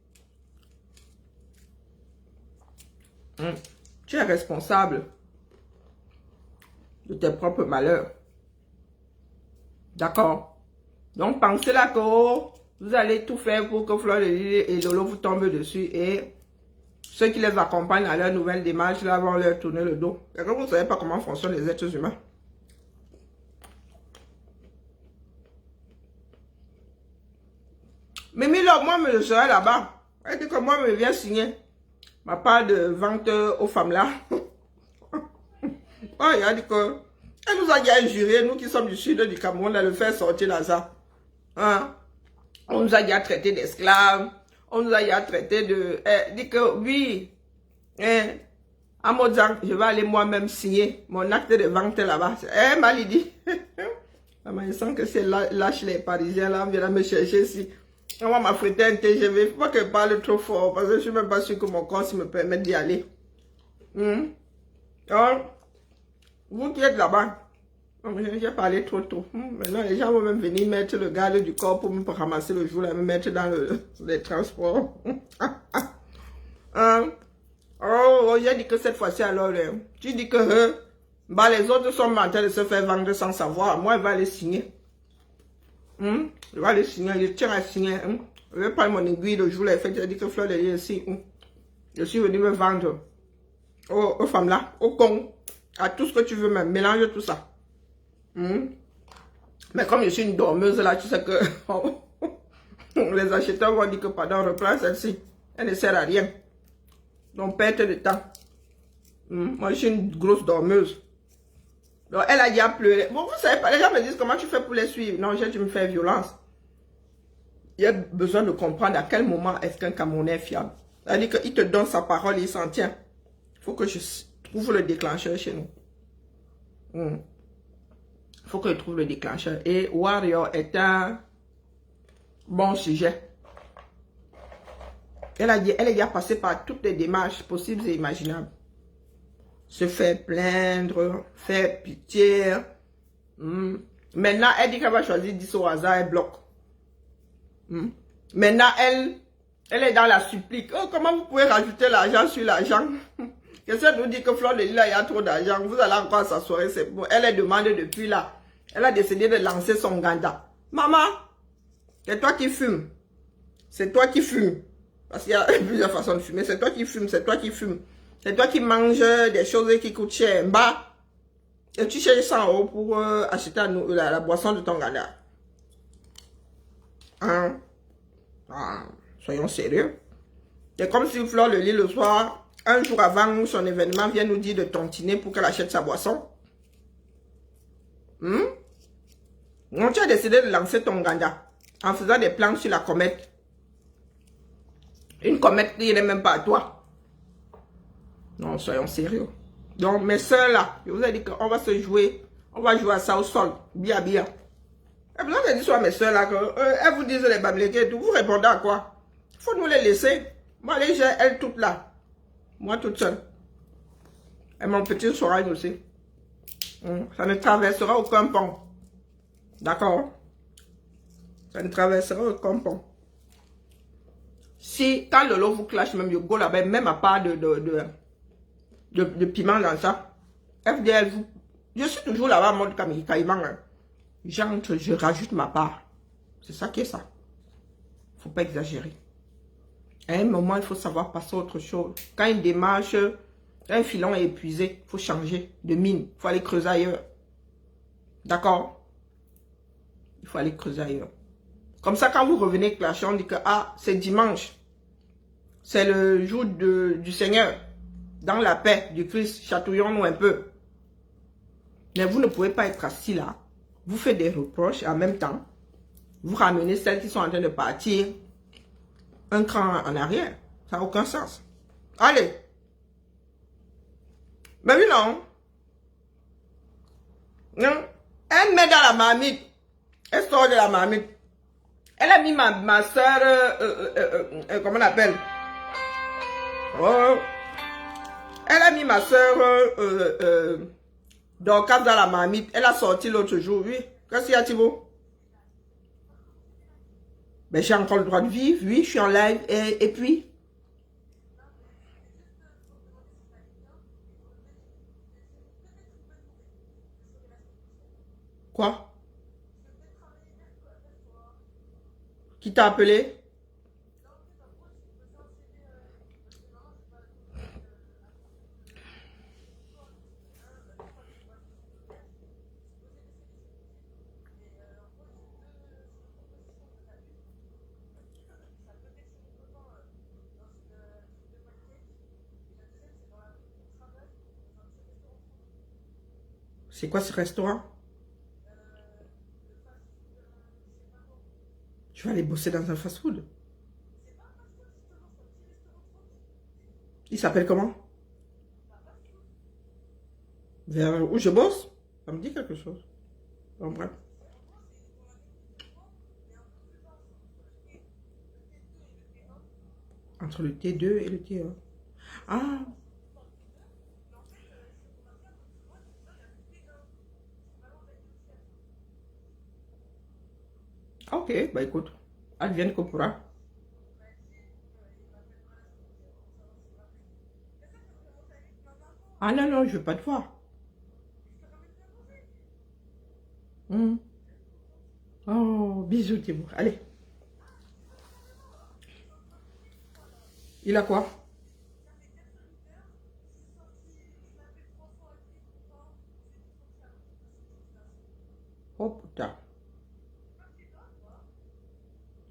Tu es responsable de tes propres malheurs. D'accord? Donc pensez là que oh, vous allez tout faire pour que Fleur de Lys et Lolo vous tombent dessus et ceux qui les accompagnent à leur nouvelle démarche là vont leur tourner le dos. Et que vous ne savez pas comment fonctionnent les êtres humains. Mais là, moi, je serai là-bas. Elle dit que moi, je viens signer ma part de vente aux femmes là. Oh, il a dit que elle nous a dit injurié, nous qui sommes du sud du Cameroun, de le faire sortir là ça. Hein? On nous a dit à traiter d'esclaves. On nous a dit à traiter de... dit que oui. À Mozart, je vais aller moi-même signer mon acte de vente là-bas. Mali dit. Maman, il sent que c'est lâche les Parisiens là, on vient me chercher ici. On va m'affréter un TGV. Il ne faut pas que je parle trop fort parce que je ne suis même pas sûr que mon corps me permette d'y aller. Alors, vous qui êtes là-bas, j'ai parlé trop tôt. Maintenant, les gens vont même venir mettre le garde du corps pour me ramasser le jour, là, me mettre dans les transports. Oh, j'ai dit que cette fois-ci, alors, tu dis que les autres sont en train de se faire vendre sans savoir. Moi, je vais aller signer. Je vais aller signer, je tiens à signer. Je vais prendre mon aiguille le jour, là, j'ai dit que Fleur de Lys ici. Je suis venu me vendre aux femmes là, aux cons, à tout ce que tu veux, même mélange tout ça. Mais comme je suis une dormeuse là, tu sais que les acheteurs vont dire que pardon, reprends celle-ci. Elle ne sert à rien. Donc perte de temps. Moi je suis une grosse dormeuse. Donc elle a dit à pleurer. Bon, vous savez pas, les gens me disent comment tu fais pour les suivre. Non, tu me fais violence. Il y a besoin de comprendre à quel moment est-ce qu'un Camerounais est fiable. C'est-à-dire qu'il te donne sa parole et il s'en tient. Il faut que je trouve le déclencheur chez nous. Il faut que je trouve le déclencheur. Et Warrior est un bon sujet. Elle a dit, elle est déjà passée par toutes les démarches possibles et imaginables. se faire plaindre, faire pitié. Maintenant, elle dit qu'elle va choisir 10 au hasard, elle bloque. Maintenant, elle est dans la supplique. Oh, comment vous pouvez rajouter l'argent sur l'argent? Quelqu'un nous dit que Fleur de Lila, il y a trop d'argent. Vous allez encore s'asseoir, c'est bon. Elle est demandée depuis là. Elle a décidé de lancer son ganda. Maman, c'est toi qui fumes. C'est toi qui fumes. Parce qu'il y a plusieurs façons de fumer. C'est toi qui fumes, c'est toi qui fumes. C'est toi qui manges des choses qui coûtent cher. Bah, et tu cherches 100 € pour acheter la boisson de ton ganda. Hein? Ah, soyons sérieux. C'est comme si Fleur le lit le soir, un jour avant son événement, vient nous dire de tontiner pour qu'elle achète sa boisson. Non, tu as décidé de lancer ton ganda en faisant des plans sur la comète. Une comète qui n'est même pas à toi. Non, soyons sérieux. Donc, mes soeurs là, je vous ai dit qu'on va se jouer. On va jouer à ça au sol. Bien, bien. Et vous avez dit soit mes soeurs là, elles vous disent les babléqués et tout. Vous répondez à quoi? Il faut nous les laisser. Moi, les j'ai elles toutes là. Moi toute seule. Et mon petit Soragne aussi. Ça ne traversera aucun pont. D'accord? Ça ne traversera aucun pont. Si, quand le lot vous clash, même yo go là-bas, même à part de piment dans ça, FDL, je suis toujours là-bas en mode caïman. Hein. J'entre, je rajoute ma part. C'est ça qui est ça. Faut pas exagérer. À un moment, il faut savoir passer à autre chose. Quand une démarche, un filon est épuisé, il faut changer de mine. Il faut aller creuser ailleurs. D'accord? Il faut aller creuser ailleurs. Comme ça, quand vous revenez clasher, on dit que ah, c'est dimanche. C'est le jour du Seigneur. Dans la paix du Christ, chatouillons-nous un peu. Mais vous ne pouvez pas être assis là. Vous faites des reproches et en même temps, vous ramenez celles qui sont en train de partir un cran en arrière. Ça n'a aucun sens. Allez. Mais oui, non. Non. Elle met dans la marmite. Elle sort de la marmite. Elle a mis ma soeur, comment on appelle? Oh. Elle a mis ma soeur Dorcas dans la marmite. Elle a sorti l'autre jour. Oui. Qu'est-ce qu'il y a, Thibaut? Ben, j'ai encore le droit de vivre. Oui, je suis en live. Et puis? Quoi? Qui t'a appelé? C'est quoi ce restaurant? Tu vas aller bosser dans un fast-food? Il s'appelle comment? Vers où je bosse? Ça me dit quelque chose. En bref. Entre le T2 et le T1. Ah! Ok, bah écoute, advienne que pourra. Ah non, non, je veux pas te voir. Oh, bisous Thibaut. Allez. Il a quoi? Oh putain.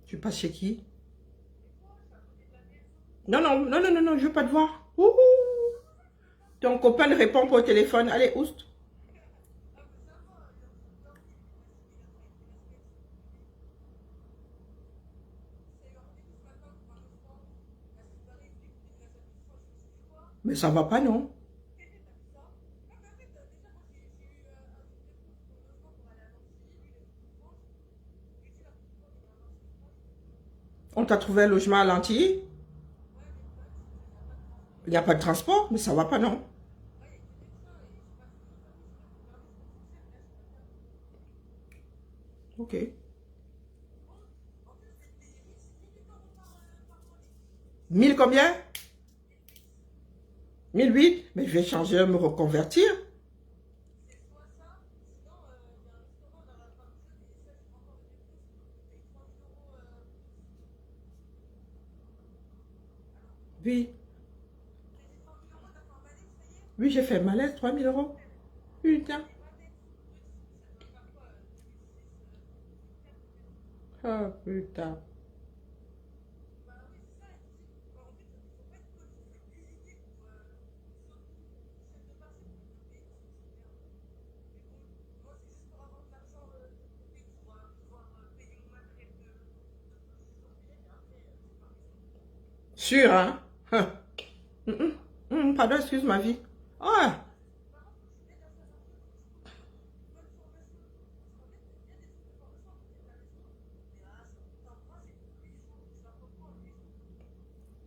Tu passes chez qui? Non, non, non, non, non, non, je veux pas te voir. Ouhou. Ton copain ne répond pas au téléphone. Allez, oust. Mais ça va pas, non? On t'a trouvé un logement à Lantilly? Il n'y a pas de transport, mais ça va pas, non? Ok. 1000 combien? 1008? Mais je vais changer, me reconvertir. Oui. Oui, j'ai fait malaise, 3000 euros. Putain. Oh, putain. Sûr, hein? Pardon, excuse ma vie. Ah.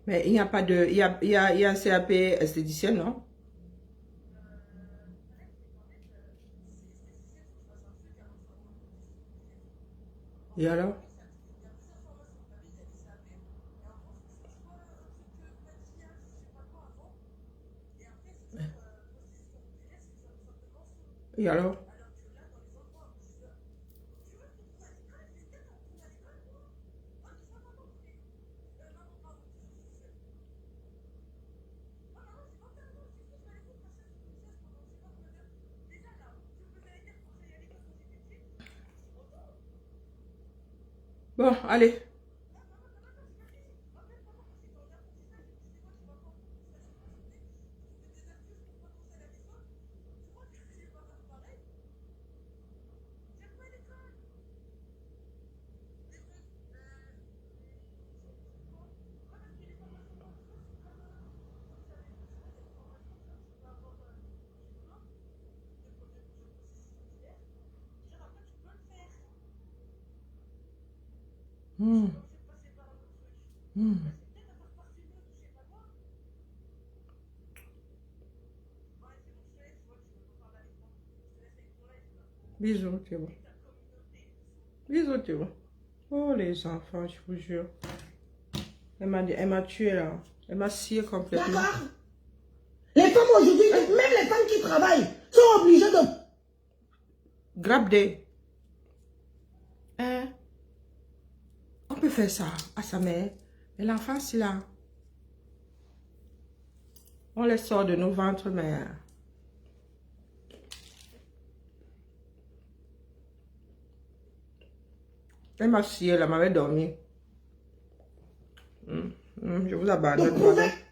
Mais il n'y a pas de... Il y a un CAP esthéticienne, non? Et alors? Et alors? Bon, allez. Hmm. Hmm. Bisous, tu vois. Bisous, tu vois. Oh, les enfants, je vous jure. Elle m'a tué là. Elle m'a scié complètement. D'accord? Les femmes aujourd'hui, même les femmes qui travaillent, sont obligées de... Grab day. Hein? On peut faire ça à sa mère. Mais l'enfant, c'est là. On les sort de nos ventres, mais... Elle m'a scié, elle m'avait dormi. Je vous abandonne.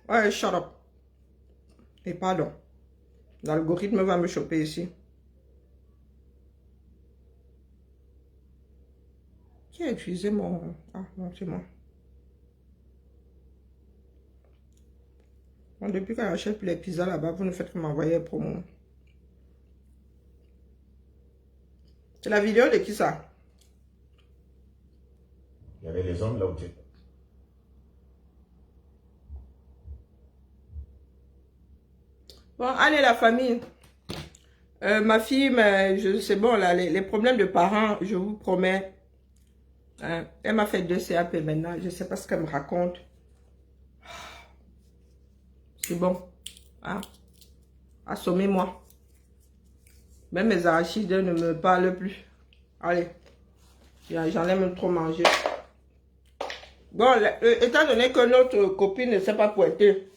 Ouais, shut up. Et pardon. L'algorithme va me choper ici. Qui a utilisé mon... Ah, non, c'est moi. Bon, depuis quand j'achète plus les pizzas là-bas, vous ne faites que m'envoyer un promo. C'est la vidéo de qui ça? Il y avait les hommes là où tu es. Bon, allez la famille. Ma fille, c'est bon là, les problèmes de parents, je vous promets. Hein, elle m'a fait 2 CAP maintenant, je ne sais pas ce qu'elle me raconte. C'est bon. Hein? Assommez-moi. Même mes arachides ne me parlent plus. Allez. J'en ai même trop mangé. Bon, étant donné que notre copine ne s'est pas pointée,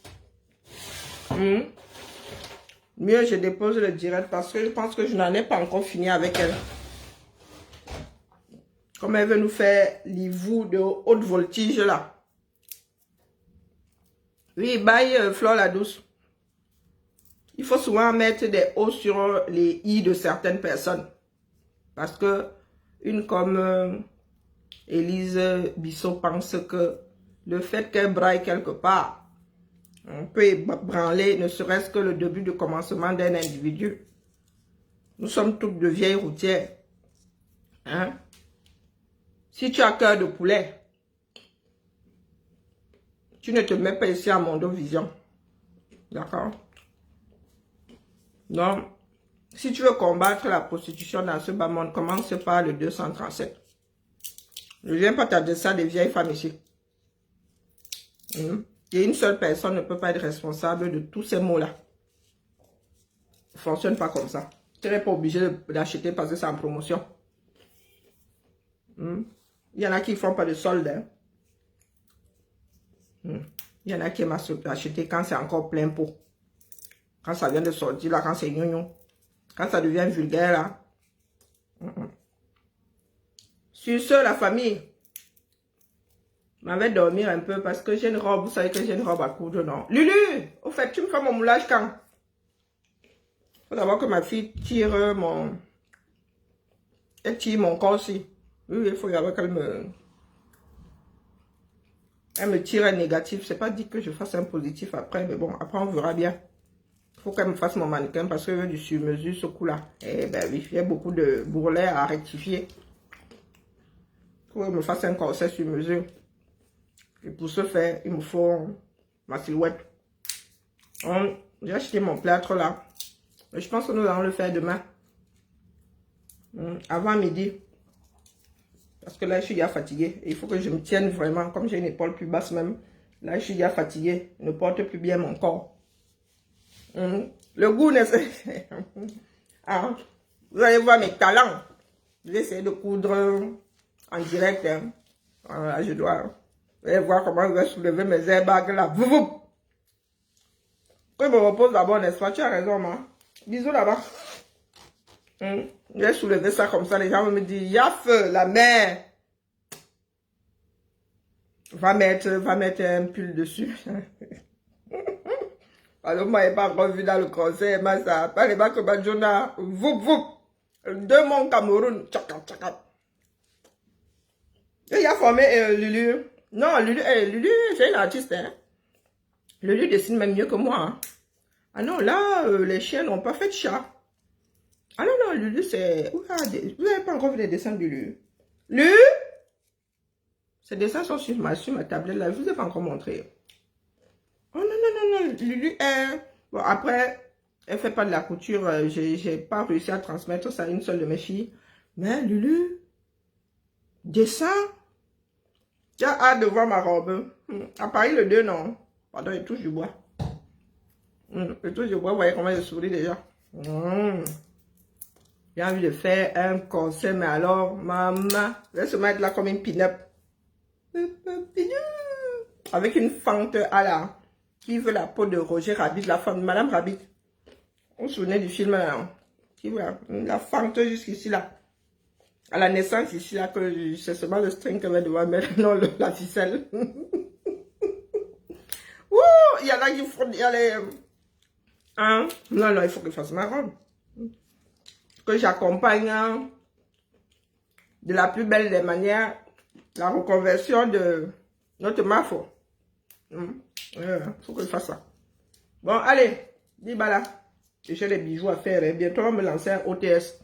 mieux je dépose le direct parce que je pense que je n'en ai pas encore fini avec elle. Comme elle veut nous faire l'ivou de haute voltige là. Oui, bye Flore la douce. Il faut souvent mettre des O sur les I de certaines personnes. Parce que une comme Élise Bissot pense que le fait qu'elle braille quelque part, on peut branler ne serait-ce que le début de commencement d'un individu. Nous sommes toutes de vieilles routières. Hein? Si tu as cœur de poulet, tu ne te mets pas ici à Mondo Vision. D'accord? Donc, si tu veux combattre la prostitution dans ce bas monde, commence par le 237. Ne viens pas t'adresser à des vieilles femmes ici. Et une seule personne ne peut pas être responsable de tous ces mots-là. Ça ne fonctionne pas comme ça. Tu n'es pas obligé d'acheter parce que c'est en promotion. Il y en a qui ne font pas de solde. Hein. Il y en a qui aiment acheter quand c'est encore plein pot. Quand ça vient de sortir, là, quand c'est gnognon. Quand ça devient vulgaire, là. Sur ce, la famille m'avait dormir un peu parce que j'ai une robe. Vous savez que j'ai une robe à coudre, non? Lulu, au fait, tu me fais mon moulage quand? Il faut d'abord que ma fille tire mon... Elle tire mon corps aussi. Oui, il faut d'abord qu'elle me... Elle me tire un négatif. C'est pas dit que je fasse un positif après, mais bon, après on verra bien. Il faut qu'elle me fasse mon mannequin parce que du sur-mesure, ce coup-là. Eh ben oui, il y a beaucoup de bourrelets à rectifier. Il faut qu'elle me fasse un corset sur mesure. Et pour ce faire, il me faut ma silhouette. J'ai acheté mon plâtre là. Je pense que nous allons le faire demain. Avant midi. Parce que là, je suis déjà fatiguée. Il faut que je me tienne vraiment. Comme j'ai une épaule plus basse même. Là, je suis déjà fatiguée. Je ne porte plus bien mon corps. Le goût n'est... Ah, vous allez voir mes talents. Je vais essayer de coudre en direct. Hein. Voilà, je dois... Vous allez voir comment je vais soulever mes airbags là. Vous. Que je me repose d'abord, n'est-ce pas? Tu as raison, ma. Bisous là-bas. Je vais soulever ça comme ça. Les gens vont me dire, Yaf, la mère. Va mettre un pull dessus. Alors, moi, je n'ai pas revu dans le conseil. Mais ça, pas les bacs de Jonah. Vous. De mon Cameroun. Tchaka. Il a formé Lulu. Non, Lulu, c'est une artiste. Hein. Lulu dessine même mieux que moi. Hein. Ah non, là, les chiens n'ont pas fait de chat. Ah non, Lulu, c'est... Vous n'avez pas encore vu les dessins de Lulu. Lulu? Ces dessins sont sur ma tablette là. Je ne vous ai pas encore montré. Oh non. Lulu, bon, après, elle ne fait pas de la couture. J'ai pas réussi à transmettre ça à une seule de mes filles. Mais Lulu, dessin. J'ai hâte de voir ma robe. À Paris le 2, non. Pardon, il touche du bois. Il touche du bois, vous voyez comment je souris déjà. J'ai envie de faire un concert, mais alors, maman, je vais se mettre là comme une pin-up. Avec une fente à la... Qui veut la peau de Roger Rabbit, la femme de Madame Rabbit. Vous vous souvenez du film là? Qui veut la fente jusqu'ici là. À la naissance ici là, que c'est seulement le string que je vais devoir mettre dans la ficelle. Ouh, il y en a qui font... Il y a les... Hein? Non, il faut que je fasse ma robe. Que j'accompagne de la plus belle des manières la reconversion de notre mafo. Faut que je fasse ça. Bon, allez, dis là. J'ai les bijoux à faire. Bientôt, on va me lancer un OTS.